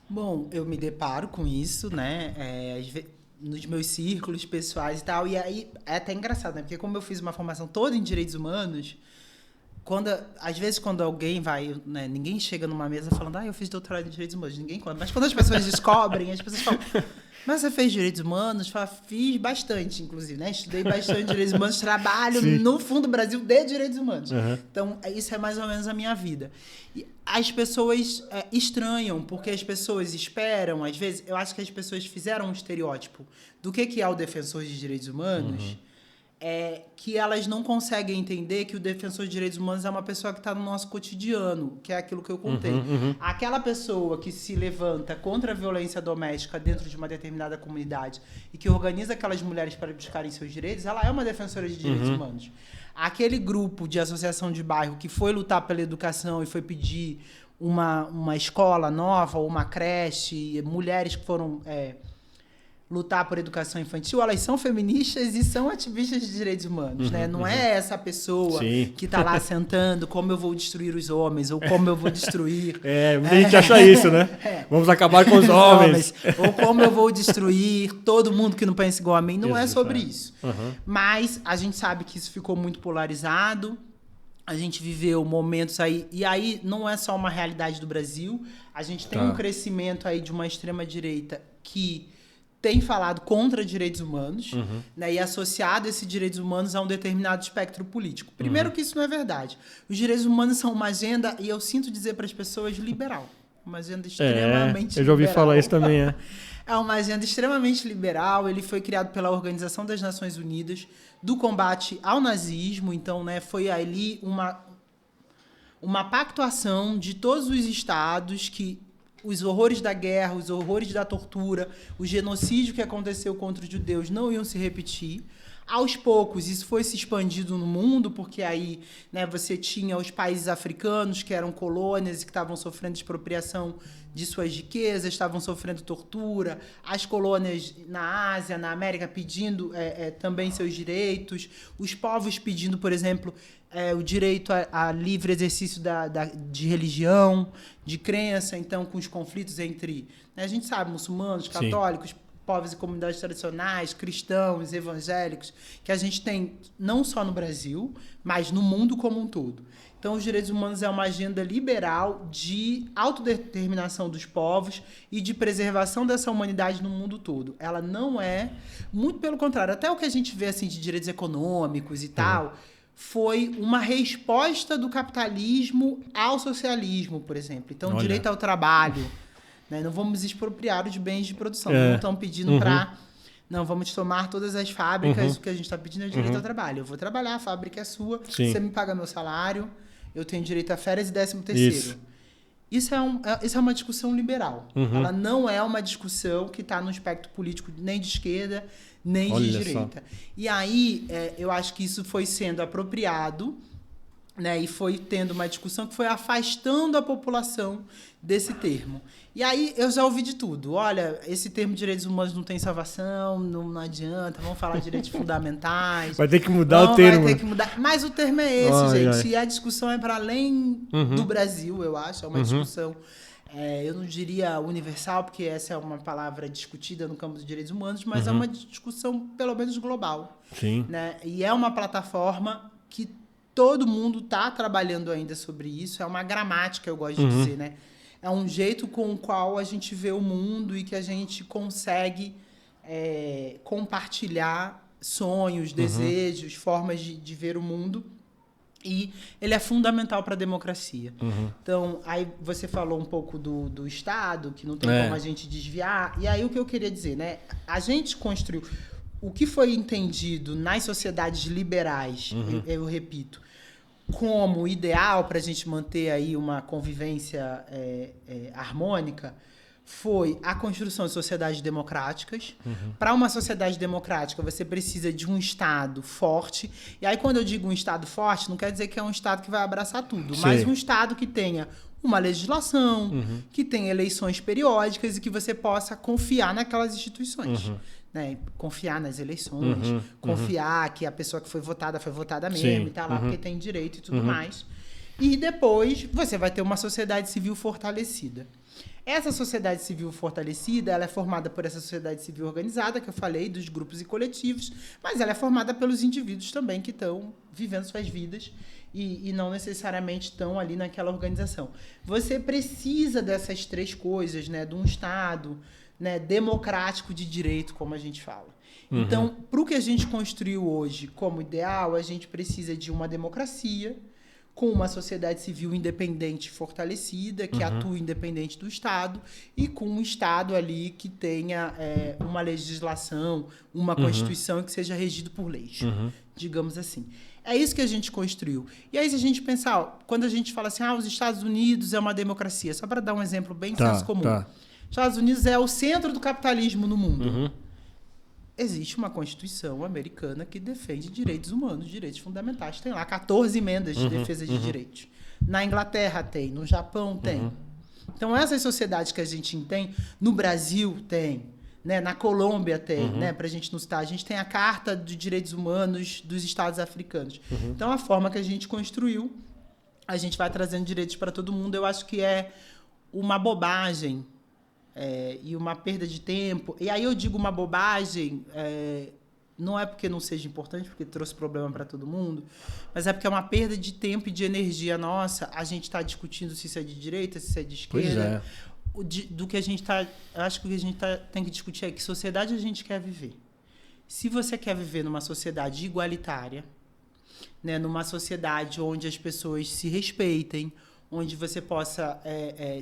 Bom, eu me deparo com isso, né? Nos meus círculos pessoais e tal. E aí é até engraçado, né? Porque como eu fiz uma formação toda em direitos humanos, às vezes quando alguém vai, né? Ninguém chega numa mesa falando, eu fiz doutorado em direitos humanos, ninguém conta. Mas quando as pessoas descobrem, as pessoas falam, mas você fez direitos humanos? Fala, fiz bastante, inclusive, né? Estudei bastante direitos humanos, trabalho no Fundo Brasil de Direitos Humanos. Uhum. Então, isso é mais ou menos a minha vida. E as pessoas estranham, porque as pessoas esperam, às vezes, eu acho que as pessoas fizeram um estereótipo do que é o defensor de direitos humanos, que elas não conseguem entender que o defensor de direitos humanos é uma pessoa que está no nosso cotidiano, que é aquilo que eu contei. Aquela pessoa que se levanta contra a violência doméstica dentro de uma determinada comunidade e que organiza aquelas mulheres para buscarem seus direitos, ela é uma defensora de direitos humanos. Aquele grupo de associação de bairro que foi lutar pela educação e foi pedir uma escola nova ou uma creche, mulheres que foram lutar por educação infantil, elas são feministas e são ativistas de direitos humanos, né? Não é essa pessoa que está lá sentando como eu vou destruir os homens ou como eu vou destruir... a gente acha isso, né? Vamos acabar com os homens. Ou como eu vou destruir todo mundo que não pensa igual a mim. Não é sobre isso. Mas a gente sabe que isso ficou muito polarizado. A gente viveu momentos aí... E aí não é só uma realidade do Brasil. A gente tem um crescimento aí de uma extrema-direita que tem falado contra direitos humanos, né, e associado esses direitos humanos a um determinado espectro político. Primeiro que isso não é verdade. Os direitos humanos são uma agenda, e eu sinto dizer para as pessoas, liberal. Uma agenda extremamente liberal. Eu já ouvi falar isso também, É uma agenda extremamente liberal. Ele foi criado pela Organização das Nações Unidas do combate ao nazismo. Então, né, foi ali uma pactuação de todos os estados que os horrores da guerra, os horrores da tortura, o genocídio que aconteceu contra os judeus não iam se repetir. Aos poucos, isso foi se expandindo no mundo, porque aí, né, você tinha os países africanos, que eram colônias e que estavam sofrendo expropriação de suas riquezas, estavam sofrendo tortura, as colônias na Ásia, na América, pedindo também seus direitos, os povos pedindo, por exemplo, o direito a livre exercício de religião, de crença, então, com os conflitos entre, né, a gente sabe, muçulmanos, católicos, povos e comunidades tradicionais, cristãos, evangélicos, que a gente tem não só no Brasil, mas no mundo como um todo. Então, os direitos humanos é uma agenda liberal de autodeterminação dos povos e de preservação dessa humanidade no mundo todo. Ela não é, muito pelo contrário, até o que a gente vê assim, de direitos econômicos e tal, foi uma resposta do capitalismo ao socialismo, por exemplo. Então, direito ao trabalho, né? Não vamos expropriar os bens de produção. Não estão pedindo para... Não, vamos tomar todas as fábricas. O que a gente está pedindo é direito ao trabalho. Eu vou trabalhar, a fábrica é sua, você me paga meu salário, eu tenho direito a férias e 13º. Isso é uma discussão liberal. Ela não é uma discussão que está no espectro político nem de esquerda, nem de direita. E aí, eu acho que isso foi sendo apropriado, né, e foi tendo uma discussão que foi afastando a população desse termo. E aí eu já ouvi de tudo. Olha, esse termo de direitos humanos não tem salvação, não adianta, vamos falar de direitos fundamentais. Vai ter que mudar o termo. Vai ter que mudar. Mas o termo é esse, gente. E a discussão é para além do Brasil, eu acho. É uma discussão, eu não diria universal, porque essa é uma palavra discutida no campo dos direitos humanos, mas é uma discussão, pelo menos, global. Sim. Né? E é uma plataforma que todo mundo está trabalhando ainda sobre isso. É uma gramática, eu gosto de dizer, né? É um jeito com o qual a gente vê o mundo e que a gente consegue compartilhar sonhos, desejos, formas de ver o mundo. E ele é fundamental para a democracia. Então, aí você falou um pouco do Estado, que não tem como a gente desviar. E aí o que eu queria dizer, né? A gente construiu... O que foi entendido nas sociedades liberais, eu repito, como ideal para a gente manter aí uma convivência harmônica, foi a construção de sociedades democráticas. Para uma sociedade democrática, você precisa de um Estado forte. E aí, quando eu digo um Estado forte, não quer dizer que é um Estado que vai abraçar tudo, mas um Estado que tenha uma legislação, que tenha eleições periódicas e que você possa confiar naquelas instituições. Né? Confiar nas eleições, confiar que a pessoa que foi votada mesmo e tá lá porque tem direito e tudo mais. E depois você vai ter uma sociedade civil fortalecida. Essa sociedade civil fortalecida, ela é formada por essa sociedade civil organizada, que eu falei, dos grupos e coletivos, mas ela é formada pelos indivíduos também que estão vivendo suas vidas e não necessariamente estão ali naquela organização. Você precisa dessas três coisas, né, de um Estado, né, democrático de direito, como a gente fala. Então, para o que a gente construiu hoje como ideal, a gente precisa de uma democracia, com uma sociedade civil independente fortalecida, que atue independente do Estado, e com um Estado ali que tenha uma legislação, uma Constituição que seja regido por leis, digamos assim. É isso que a gente construiu. E aí, se a gente pensar, quando a gente fala assim, os Estados Unidos é uma democracia, só para dar um exemplo bem senso comum. Estados Unidos é o centro do capitalismo no mundo. Existe uma Constituição americana que defende direitos humanos, direitos fundamentais. Tem lá 14 emendas de defesa de direitos. Na Inglaterra tem, no Japão tem. Então, essas sociedades que a gente tem, no Brasil tem, né? Na Colômbia tem, né? Para a gente não citar, a gente tem a Carta de Direitos Humanos dos Estados Africanos. Então, a forma que a gente construiu, a gente vai trazendo direitos para todo mundo. Eu acho que é uma bobagem e uma perda de tempo. E aí eu digo uma bobagem, não é porque não seja importante, porque trouxe problema para todo mundo, mas é porque é uma perda de tempo e de energia nossa. A gente está discutindo se isso é de direita, se isso é de esquerda. Do que a gente está... Acho que o que a gente tem que discutir é que sociedade a gente quer viver. Se você quer viver numa sociedade igualitária, né, numa sociedade onde as pessoas se respeitem, onde você possa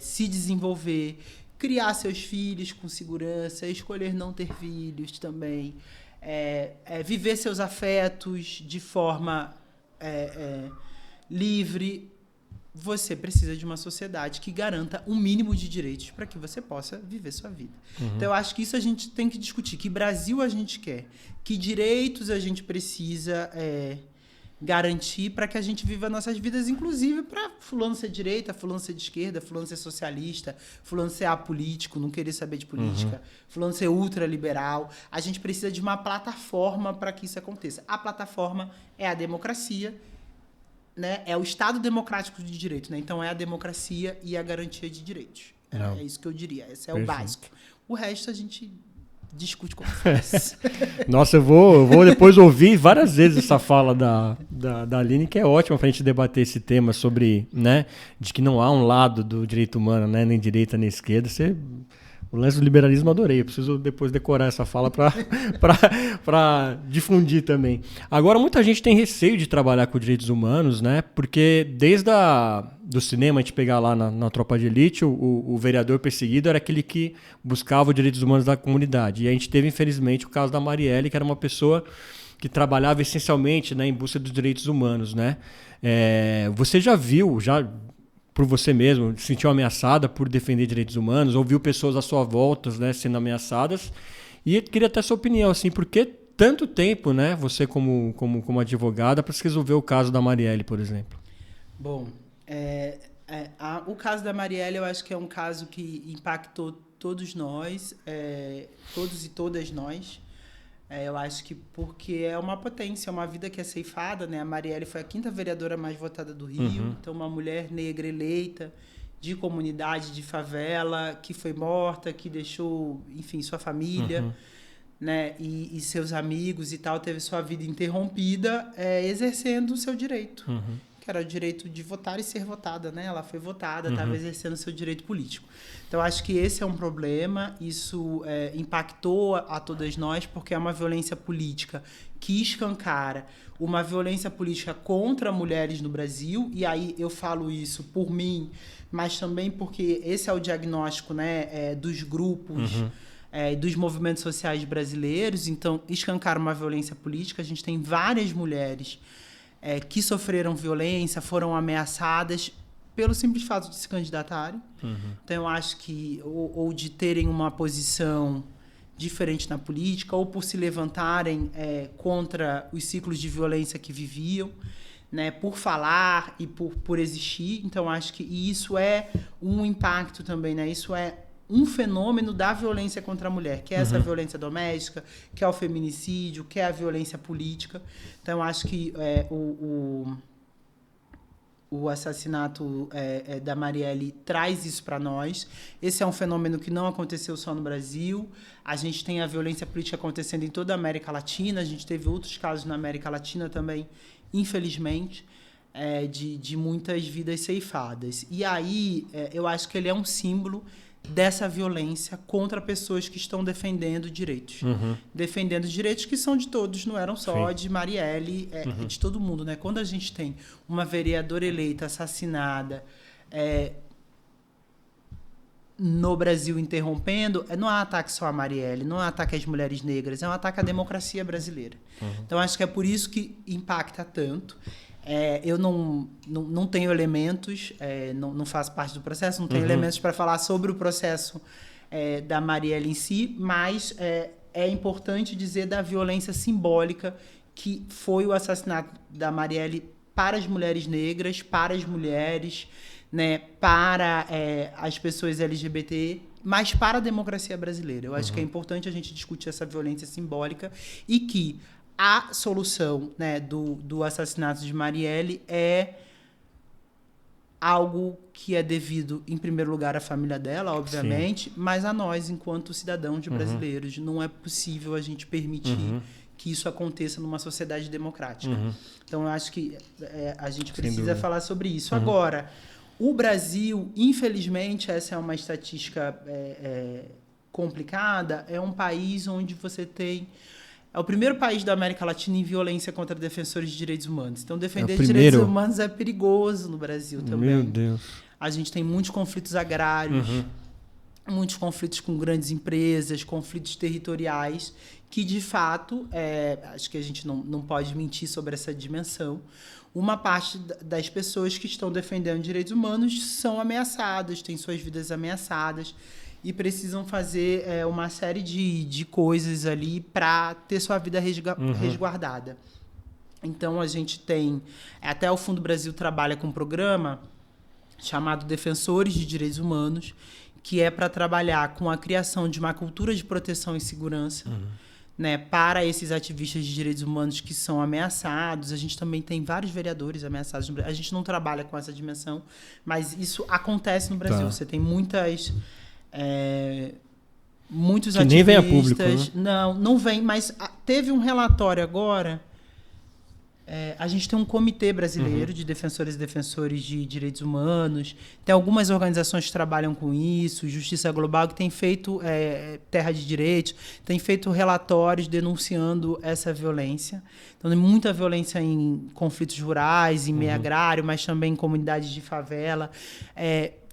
se desenvolver, criar seus filhos com segurança, escolher não ter filhos também, viver seus afetos de forma livre, você precisa de uma sociedade que garanta um mínimo de direitos para que você possa viver sua vida. Então, eu acho que isso a gente tem que discutir. Que Brasil a gente quer? Que direitos a gente precisa garantir para que a gente viva nossas vidas, inclusive para fulano ser direita, fulano ser de esquerda, fulano ser socialista, fulano ser apolítico, não querer saber de política, fulano ser ultraliberal. A gente precisa de uma plataforma para que isso aconteça. A plataforma é a democracia, né? É o Estado democrático de direito, né? Então é a democracia e a garantia de direitos. É isso que eu diria. Esse é o básico. O resto a gente discute como faz. Nossa, eu vou depois ouvir várias vezes essa fala da Aline, que é ótima para a gente debater esse tema sobre, né, de que não há um lado do direito humano, né, nem direita nem esquerda. O lance do liberalismo eu adorei. Eu preciso depois decorar essa fala para difundir também. Agora, muita gente tem receio de trabalhar com direitos humanos, né? Porque desde do cinema, a gente pegar lá na Tropa de Elite, o vereador perseguido era aquele que buscava os direitos humanos da comunidade. E a gente teve, infelizmente, o caso da Marielle, que era uma pessoa que trabalhava essencialmente, né, em busca dos direitos humanos, né? Você já viu, por você mesmo, se sentiu ameaçada por defender direitos humanos, ouviu pessoas à sua volta, né, sendo ameaçadas, e queria ter a sua opinião, assim, por que tanto tempo, né, você como advogada, para se resolver o caso da Marielle, por exemplo? Bom, o caso da Marielle eu acho que é um caso que impactou todos nós, todos e todas nós. Eu acho que porque é uma potência, é uma vida que é ceifada, né? A Marielle foi a 5ª vereadora mais votada do Rio, então uma mulher negra eleita, de comunidade, de favela, que foi morta, que deixou, enfim, sua família, né? E seus amigos e tal, teve sua vida interrompida exercendo o seu direito, que era o direito de votar e ser votada, né? Ela foi votada, estava exercendo o seu direito político. Então, acho que esse é um problema, isso impactou a todas nós, porque é uma violência política que escancara uma violência política contra mulheres no Brasil, e aí eu falo isso por mim, mas também porque esse é o diagnóstico, né, dos grupos, dos movimentos sociais brasileiros. Então, escancara uma violência política. A gente tem várias mulheres que sofreram violência, foram ameaçadas pelo simples fato de se candidatarem. Então, eu acho que ou de terem uma posição diferente na política, ou por se levantarem contra os ciclos de violência que viviam, né, por falar e por existir. Então, acho que isso é um impacto também, né? Isso é um fenômeno da violência contra a mulher, que é essa violência doméstica, que é o feminicídio, que é a violência política. Então, acho que o assassinato da Marielle traz isso para nós. Esse é um fenômeno que não aconteceu só no Brasil. A gente tem a violência política acontecendo em toda a América Latina. A gente teve outros casos na América Latina também, infelizmente, de muitas vidas ceifadas. E aí, eu acho que ele é um símbolo dessa violência contra pessoas que estão defendendo direitos. Defendendo direitos que são de todos, não eram só de Marielle, de todo mundo, né? Quando a gente tem uma vereadora eleita assassinada no Brasil interrompendo, não é um ataque só a Marielle, não é um ataque às mulheres negras, é um ataque à democracia brasileira. Então, acho que é por isso que impacta tanto. Eu não tenho elementos, não faço parte do processo, não tenho elementos para falar sobre o processo da Marielle em si, mas é importante dizer da violência simbólica que foi o assassinato da Marielle para as mulheres negras, para as mulheres, né, para as pessoas LGBT, mas para a democracia brasileira. Eu acho que é importante a gente discutir essa violência simbólica e que a solução, né, do assassinato de Marielle é algo que é devido, em primeiro lugar, à família dela, obviamente, mas a nós, enquanto cidadãos brasileiros. Não é possível a gente permitir que isso aconteça numa sociedade democrática. Então, eu acho que a gente precisa falar sobre isso. Agora, o Brasil, infelizmente, essa é uma estatística complicada, é um país onde você tem... É o primeiro país da América Latina em violência contra defensores de direitos humanos. Então, defender direitos humanos é perigoso no Brasil também. Meu Deus. A gente tem muitos conflitos agrários, muitos conflitos com grandes empresas, conflitos territoriais, que, de fato, acho que a gente não pode mentir sobre essa dimensão. Uma parte das pessoas que estão defendendo direitos humanos são ameaçadas, têm suas vidas ameaçadas, e precisam fazer uma série de coisas ali para ter sua vida resguardada. Então, a gente tem... Até o Fundo Brasil trabalha com um programa chamado Defensores de Direitos Humanos, que é para trabalhar com a criação de uma cultura de proteção e segurança, né, para esses ativistas de direitos humanos que são ameaçados. A gente também tem vários vereadores ameaçados. A gente não trabalha com essa dimensão, mas isso acontece no Brasil. Você tem muitos que ativistas... nem vem a público, né? Não vem, mas teve um relatório agora. A gente tem um comitê brasileiro de defensoras e defensores de direitos humanos. Tem algumas organizações que trabalham com isso, Justiça Global, que tem feito Terra de Direitos, tem feito relatórios denunciando essa violência. Então, tem muita violência em conflitos rurais, em meio agrário, mas também em comunidades de favela.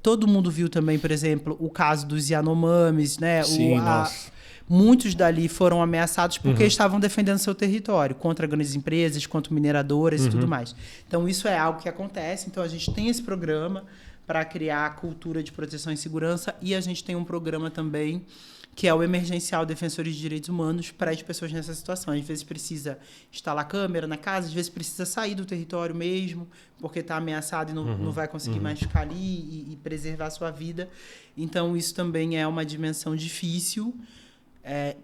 Todo mundo viu também, por exemplo, o caso dos Yanomamis, né? Sim, nossa. Muitos dali foram ameaçados porque estavam defendendo seu território contra grandes empresas, contra mineradoras e tudo mais. Então, isso é algo que acontece. Então, a gente tem esse programa para criar a cultura de proteção e segurança, e a gente tem um programa também que é o Emergencial Defensores de Direitos Humanos para as pessoas nessa situação. Às vezes precisa instalar câmera na casa, às vezes precisa sair do território mesmo, porque está ameaçado e não vai conseguir mais ficar ali e preservar a sua vida. Então, isso também é uma dimensão difícil,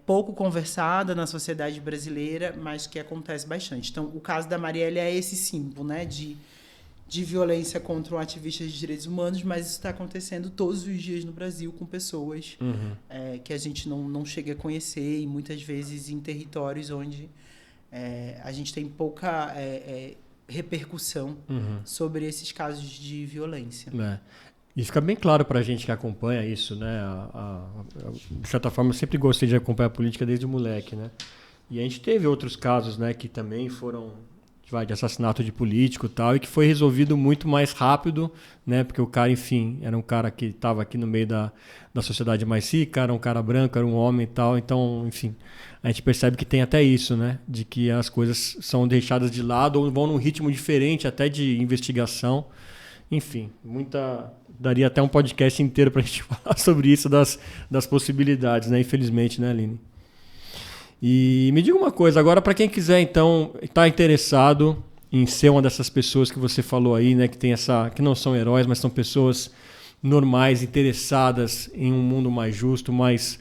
pouco conversada na sociedade brasileira, mas que acontece bastante. Então, o caso da Marielle é esse símbolo, né, de violência contra um ativista de direitos humanos, mas isso está acontecendo todos os dias no Brasil com pessoas que a gente não chega a conhecer, e muitas vezes em territórios onde a gente tem pouca repercussão sobre esses casos de violência. E fica bem claro para a gente que acompanha isso, né? De certa forma, eu sempre gostei de acompanhar a política desde moleque, né? E a gente teve outros casos, né, que também foram de assassinato de político e tal, e que foi resolvido muito mais rápido, né? Porque o cara, enfim, era um cara que estava aqui no meio da sociedade mais rica, era um cara branco, era um homem e tal. Então, enfim, a gente percebe que tem até isso, né? De que as coisas são deixadas de lado ou vão num ritmo diferente até de investigação. Enfim, daria até um podcast inteiro para a gente falar sobre isso, das possibilidades, né? Infelizmente, né, Aline? E me diga uma coisa, agora para quem quiser, então, está interessado em ser uma dessas pessoas que você falou aí, né? Que não são heróis, mas são pessoas normais, interessadas em um mundo mais justo, mais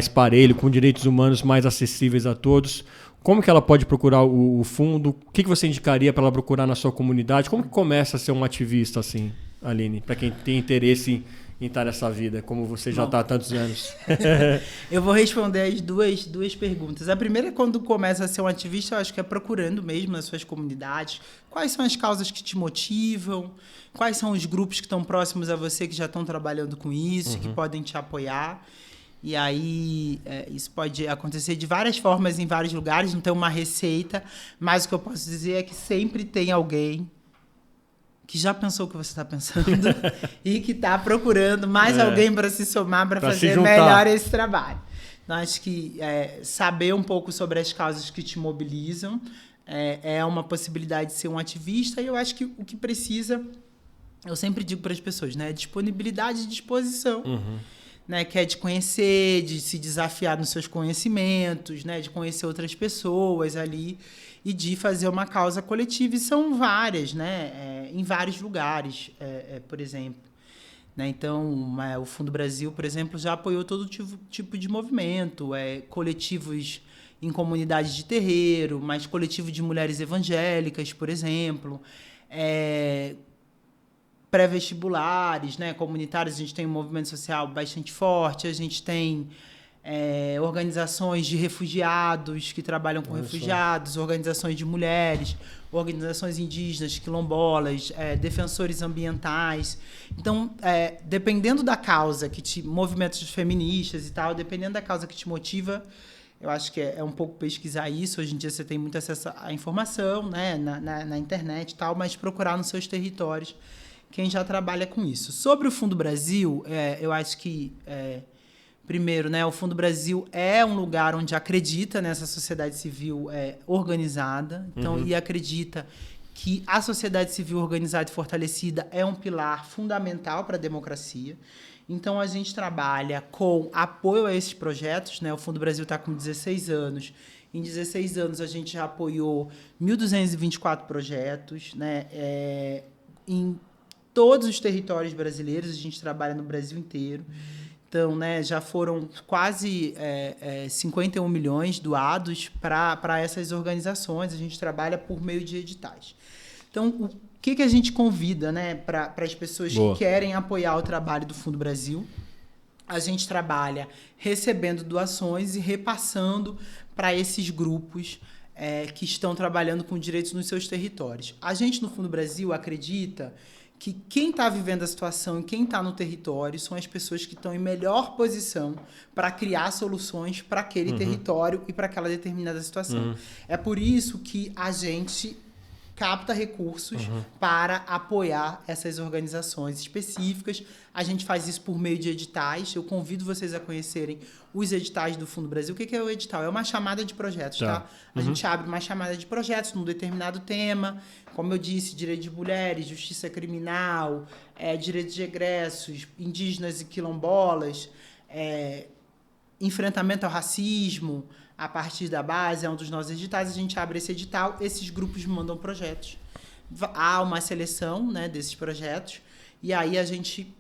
parelho, com direitos humanos mais acessíveis a todos. Como que ela pode procurar o fundo? O que você indicaria para ela procurar na sua comunidade? Como que começa a ser um ativista assim, Aline? Para quem tem interesse em estar nessa vida, como você já está há tantos anos. Eu vou responder as duas perguntas. A primeira é quando começa a ser um ativista, eu acho que é procurando mesmo nas suas comunidades. Quais são as causas que te motivam? Quais são os grupos que estão próximos a você que já estão trabalhando com isso, que podem te apoiar? E aí, isso pode acontecer de várias formas em vários lugares, não tem uma receita, mas o que eu posso dizer é que sempre tem alguém que já pensou o que você está pensando e que está procurando mais alguém para se somar, para fazer melhor esse trabalho. Então, acho que saber um pouco sobre as causas que te mobilizam é uma possibilidade de ser um ativista, e eu acho que o que precisa, eu sempre digo para as pessoas, né, é disponibilidade e disposição. Né, que é de conhecer, de se desafiar nos seus conhecimentos, né, de conhecer outras pessoas ali e de fazer uma causa coletiva. E são várias, né, em vários lugares, por exemplo. Né, então, o Fundo Brasil, por exemplo, já apoiou todo tipo de movimento, coletivos em comunidades de terreiro, mas coletivo de mulheres evangélicas, por exemplo, pré-vestibulares, né, comunitários. A gente tem um movimento social bastante forte, a gente tem organizações de refugiados que trabalham com refugiados, organizações de mulheres, organizações indígenas, quilombolas, defensores ambientais. Então, dependendo da causa movimentos feministas e tal, dependendo da causa que te motiva, eu acho que é um pouco pesquisar isso. Hoje em dia você tem muito acesso à informação, né, na internet e tal, mas procurar nos seus territórios quem já trabalha com isso. Sobre o Fundo Brasil, eu acho que, primeiro, né, o Fundo Brasil é um lugar onde acredita nessa sociedade civil organizada, então, e acredita que a sociedade civil organizada e fortalecida é um pilar fundamental para a democracia. Então, a gente trabalha com apoio a esses projetos, né? O Fundo Brasil está com 16 anos. Em 16 anos, a gente já apoiou 1.224 projetos, né? Em todos os territórios brasileiros, a gente trabalha no Brasil inteiro. Então, né, já foram quase 51 milhões doados para essas organizações. A gente trabalha por meio de editais. Então, o que a gente convida, né, para as pessoas que querem apoiar o trabalho do Fundo Brasil? A gente trabalha recebendo doações e repassando para esses grupos que estão trabalhando com direitos nos seus territórios. A gente, no Fundo Brasil, acredita que quem está vivendo a situação e quem está no território são as pessoas que estão em melhor posição para criar soluções para aquele território e para aquela determinada situação. É por isso que a gente capta recursos para apoiar essas organizações específicas. A gente faz isso por meio de editais. Eu convido vocês a conhecerem os editais do Fundo Brasil. O que é o edital? É uma chamada de projetos, tá? A gente abre uma chamada de projetos num determinado tema. Como eu disse, direito de mulheres, justiça criminal, direitos de egressos, indígenas e quilombolas, enfrentamento ao racismo, a partir da base, é um dos nossos editais. A gente abre esse edital, esses grupos mandam projetos. Há uma seleção, né, desses projetos, e aí a gente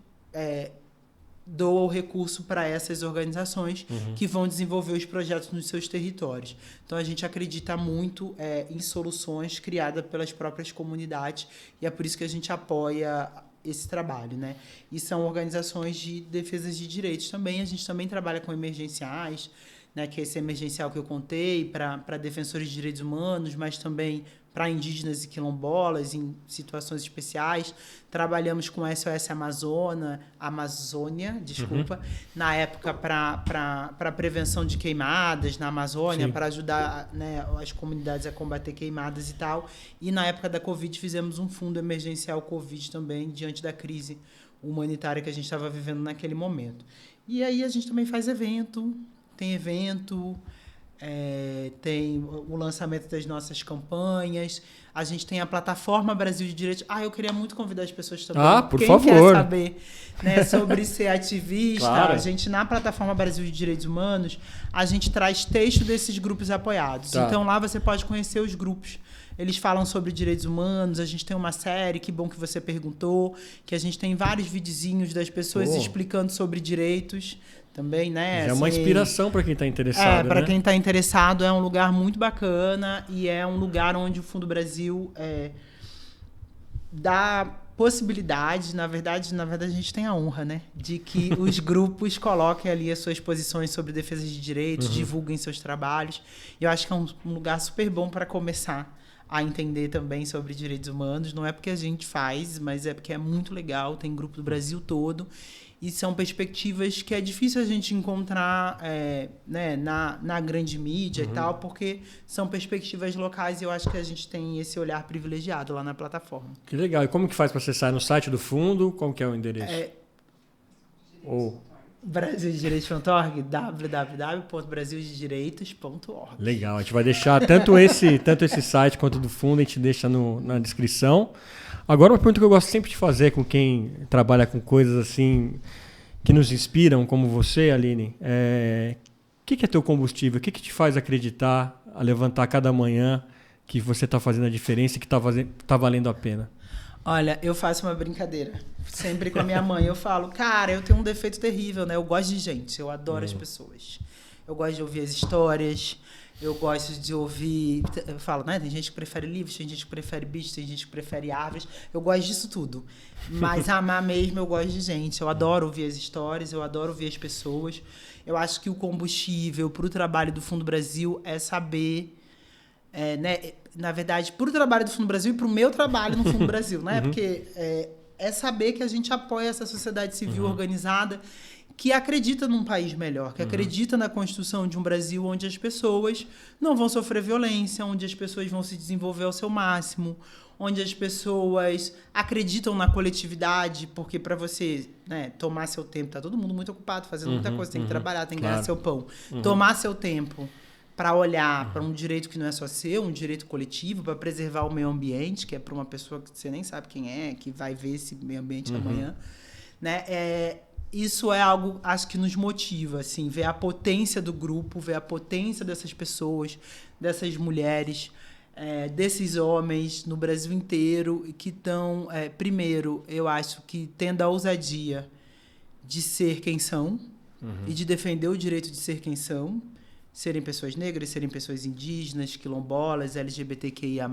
doa o recurso para essas organizações que vão desenvolver os projetos nos seus territórios. Então, a gente acredita muito em soluções criadas pelas próprias comunidades, e é por isso que a gente apoia esse trabalho, né? E são organizações de defesa de direitos também. A gente também trabalha com emergenciais, né, que é esse emergencial que eu contei, para defensores de direitos humanos, mas também para indígenas e quilombolas em situações especiais. Trabalhamos com a SOS Amazônia, na época para prevenção de queimadas na Amazônia, para ajudar, né, as comunidades a combater queimadas e tal. E na época da Covid fizemos um fundo emergencial Covid também, diante da crise humanitária que a gente estava vivendo naquele momento. E aí a gente também faz evento, tem evento, tem o lançamento das nossas campanhas, a gente tem a plataforma Brasil de Direitos. Eu queria muito convidar as pessoas também. Por Quem favor. quer saber, né, sobre ser ativista, Claro. a gente, na plataforma Brasil de Direitos Humanos, a gente traz texto desses grupos apoiados. Tá. Então lá você pode conhecer os grupos. Eles falam sobre direitos humanos, a gente tem uma série, que bom que você perguntou, que a gente tem vários videozinhos das pessoas explicando sobre direitos também, né? É uma inspiração para quem está interessado, para né? quem está interessado, é um lugar muito bacana e é um lugar onde o Fundo Brasil dá possibilidade, na verdade a gente tem a honra, né, de que os grupos coloquem ali as suas posições sobre defesa de direitos, divulguem seus trabalhos. E eu acho que é um lugar super bom para começar a entender também sobre direitos humanos. Não é porque a gente faz, mas é porque é muito legal, tem grupo do Brasil todo. E são perspectivas que é difícil a gente encontrar né, na grande mídia e tal, porque são perspectivas locais e eu acho que a gente tem esse olhar privilegiado lá na plataforma. Que legal. E como que faz para acessar? No site do fundo? Qual que é o endereço? Brasildireitos.org, www.brasildireitos.org. Legal. A gente vai deixar tanto esse site quanto do fundo, a gente deixa na descrição. Agora, uma pergunta que eu gosto sempre de fazer com quem trabalha com coisas assim que nos inspiram, como você, Aline, o que é teu combustível? O que te faz acreditar, a levantar cada manhã que você está fazendo a diferença e que tá valendo a pena? Olha, eu faço uma brincadeira. Sempre com a minha mãe. Eu falo, cara, eu tenho um defeito terrível, né? Eu gosto de gente, eu adoro as pessoas. Eu gosto de ouvir as histórias, eu gosto de ouvir... Eu falo, né? Tem gente que prefere livros, tem gente que prefere bichos, tem gente que prefere árvores. Eu gosto disso tudo. Mas amar mesmo, eu gosto de gente. Eu adoro ouvir as histórias, eu adoro ouvir as pessoas. Eu acho que o combustível para o trabalho do Fundo Brasil é saber... né? Na verdade, para o trabalho do Fundo Brasil e para o meu trabalho no Fundo Brasil, né? Porque é saber que a gente apoia essa sociedade civil organizada que acredita num país melhor, que acredita na construção de um Brasil onde as pessoas não vão sofrer violência, onde as pessoas vão se desenvolver ao seu máximo, onde as pessoas acreditam na coletividade, porque para você, né, tomar seu tempo, tá todo mundo muito ocupado fazendo muita coisa, tem que trabalhar, tem que ganhar seu pão. Tomar seu tempo para olhar para um direito que não é só seu, um direito coletivo, para preservar o meio ambiente, que é para uma pessoa que você nem sabe quem é, que vai ver esse meio ambiente amanhã, né? Isso é algo, acho que nos motiva, assim, ver a potência do grupo, ver a potência dessas pessoas, dessas mulheres, desses homens no Brasil inteiro que estão, primeiro, eu acho que tendo a ousadia de ser quem são e de defender o direito de ser quem são, serem pessoas negras, serem pessoas indígenas, quilombolas, LGBTQIA+,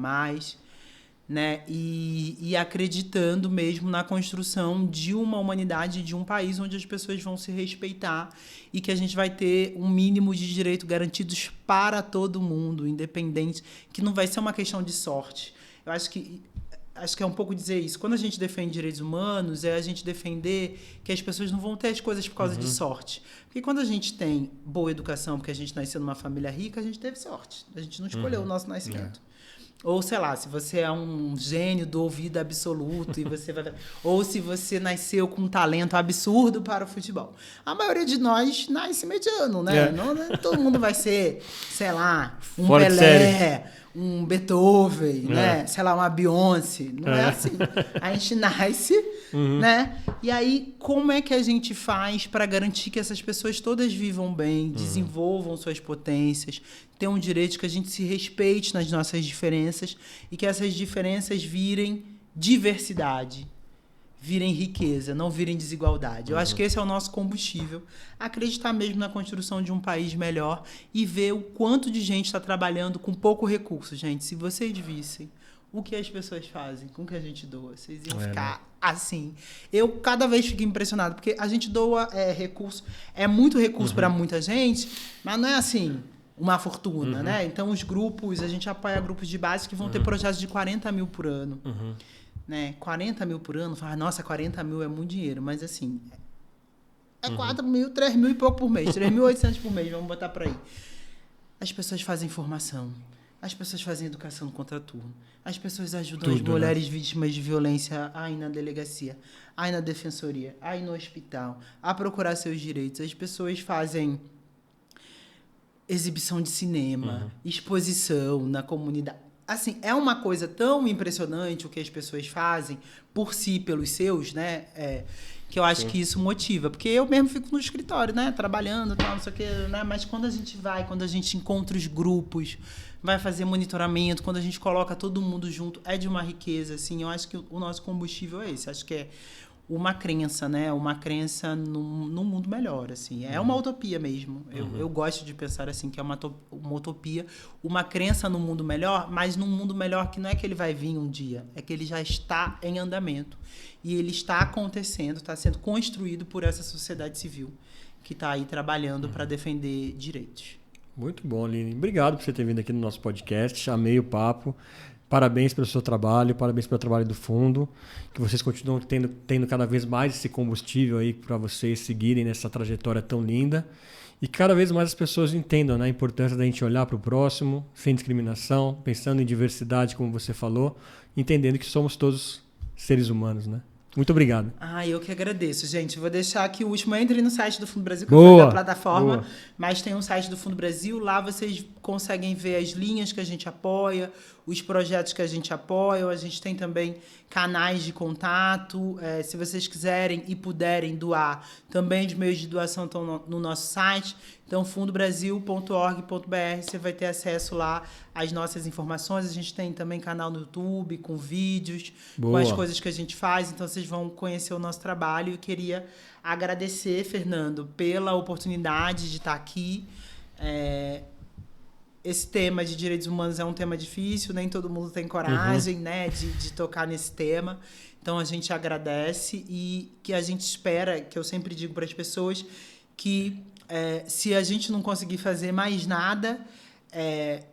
né? E acreditando mesmo na construção de uma humanidade, de um país onde as pessoas vão se respeitar e que a gente vai ter um mínimo de direitos garantidos para todo mundo, independente, que não vai ser uma questão de sorte. Eu acho que é um pouco dizer isso. Quando a gente defende direitos humanos, é a gente defender que as pessoas não vão ter as coisas por causa de sorte. Porque quando a gente tem boa educação, porque a gente nasceu numa família rica, a gente teve sorte. A gente não escolheu o nosso nascimento. Ou, sei lá, se você é um gênio do ouvido absoluto e você vai... Ou se você nasceu com um talento absurdo para o futebol. A maioria de nós nasce mediano, né? Não, todo mundo vai ser, sei lá, um Fora Pelé, um Beethoven, né? Sei lá, uma Beyoncé. Não é assim. A gente nasce, né? E aí, como é que a gente faz para garantir que essas pessoas todas vivam bem, desenvolvam suas potências, tenham um direito que a gente se respeite nas nossas diferenças e que essas diferenças virem diversidade, virem riqueza, não virem desigualdade. Eu acho que esse é o nosso combustível. Acreditar mesmo na construção de um país melhor e ver o quanto de gente está trabalhando com pouco recurso, gente. Se vocês vissem o que as pessoas fazem com o que a gente doa, vocês iam ficar assim. Eu cada vez fico impressionado, porque a gente doa recurso, é muito recurso para muita gente, mas não é assim uma fortuna, né? Então os grupos, a gente apoia grupos de base que vão ter projetos de 40 mil por ano. Né? 40 mil por ano, fala, nossa, 40 mil é muito dinheiro, mas assim, 4 mil, 3 mil e pouco por mês, 3.800 por mês, vamos botar por aí. As pessoas fazem formação, as pessoas fazem educação no contraturno, as pessoas ajudam as mulheres vítimas de violência a ir na delegacia, a ir na defensoria, a ir no hospital, a procurar seus direitos. As pessoas fazem exibição de cinema, exposição na comunidade. Assim, é uma coisa tão impressionante o que as pessoas fazem por si, pelos seus, né? Que eu acho que isso motiva. Porque eu mesmo fico no escritório, né? Trabalhando, tal, não sei o quê, né? Mas quando a gente vai, quando a gente encontra os grupos, vai fazer monitoramento, quando a gente coloca todo mundo junto, é de uma riqueza, assim. Eu acho que o nosso combustível é esse. Acho que é uma crença, né? Uma crença num mundo melhor, assim. É uma utopia mesmo. Eu gosto de pensar assim, que é uma utopia, uma crença num mundo melhor, mas num mundo melhor que não é que ele vai vir um dia, é que ele já está em andamento. E ele está acontecendo, está sendo construído por essa sociedade civil que está aí trabalhando para defender direitos. Muito bom, Aline. Obrigado por você ter vindo aqui no nosso podcast. Amei o papo. Parabéns pelo seu trabalho, parabéns pelo trabalho do fundo, que vocês continuam tendo cada vez mais esse combustível aí para vocês seguirem nessa trajetória tão linda e que cada vez mais as pessoas entendam, né, a importância da gente olhar para o próximo, sem discriminação, pensando em diversidade, como você falou, entendendo que somos todos seres humanos, né? Muito obrigado. Eu que agradeço, gente. Vou deixar aqui o último. Entre no site do Fundo Brasil, que eu falei da plataforma, mas tem um site do Fundo Brasil. Lá vocês conseguem ver as linhas que a gente apoia, os projetos que a gente apoia. A gente tem também canais de contato. Se vocês quiserem e puderem doar, também os meios de doação estão no nosso site. Então, fundobrasil.org.br, você vai ter acesso lá às nossas informações. A gente tem também canal no YouTube com vídeos, com as coisas que a gente faz. Então, vocês vão conhecer o nosso trabalho. E queria agradecer, Fernando, pela oportunidade de estar aqui. Esse tema de direitos humanos é um tema difícil, nem todo mundo tem coragem, né, de tocar nesse tema. Então, a gente agradece e que a gente espera, que eu sempre digo para as pessoas, que se a gente não conseguir fazer mais nada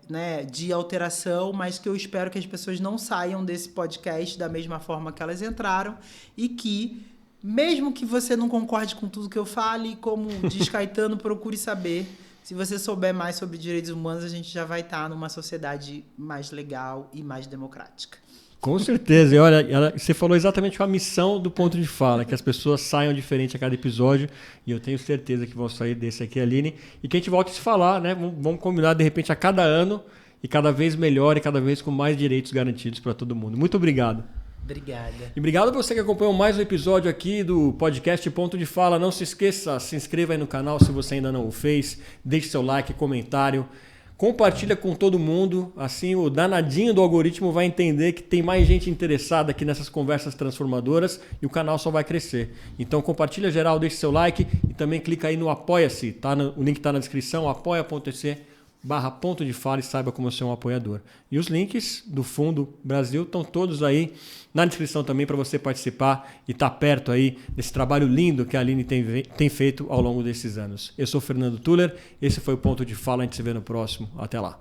né, de alteração, mas que eu espero que as pessoas não saiam desse podcast da mesma forma que elas entraram e que, mesmo que você não concorde com tudo que eu fale, como diz Caetano, procure saber. Se você souber mais sobre direitos humanos, a gente já vai estar numa sociedade mais legal e mais democrática. Com certeza. E olha, você falou exatamente a missão do Ponto de Fala, que as pessoas saiam diferente a cada episódio, e eu tenho certeza que vão sair desse aqui, Aline, e que a gente volte a se falar, né? Vamos combinar, de repente, a cada ano, e cada vez melhor, e cada vez com mais direitos garantidos para todo mundo. Muito obrigado. Obrigada. E obrigado a você que acompanhou mais um episódio aqui do podcast Ponto de Fala. Não se esqueça, se inscreva aí no canal se você ainda não o fez, deixe seu like, comentário, compartilha com todo mundo, assim o danadinho do algoritmo vai entender que tem mais gente interessada aqui nessas conversas transformadoras e o canal só vai crescer. Então compartilha geral, deixe seu like e também clica aí no Apoia-se, tá? O link está na descrição, apoia.se/Ponto de Fala e saiba como ser um apoiador. E os links do Fundo Brasil estão todos aí na descrição também para você participar e estar perto aí desse trabalho lindo que a Aline tem feito ao longo desses anos. Eu sou Fernando Tuller, esse foi o Ponto de Fala, a gente se vê no próximo. Até lá.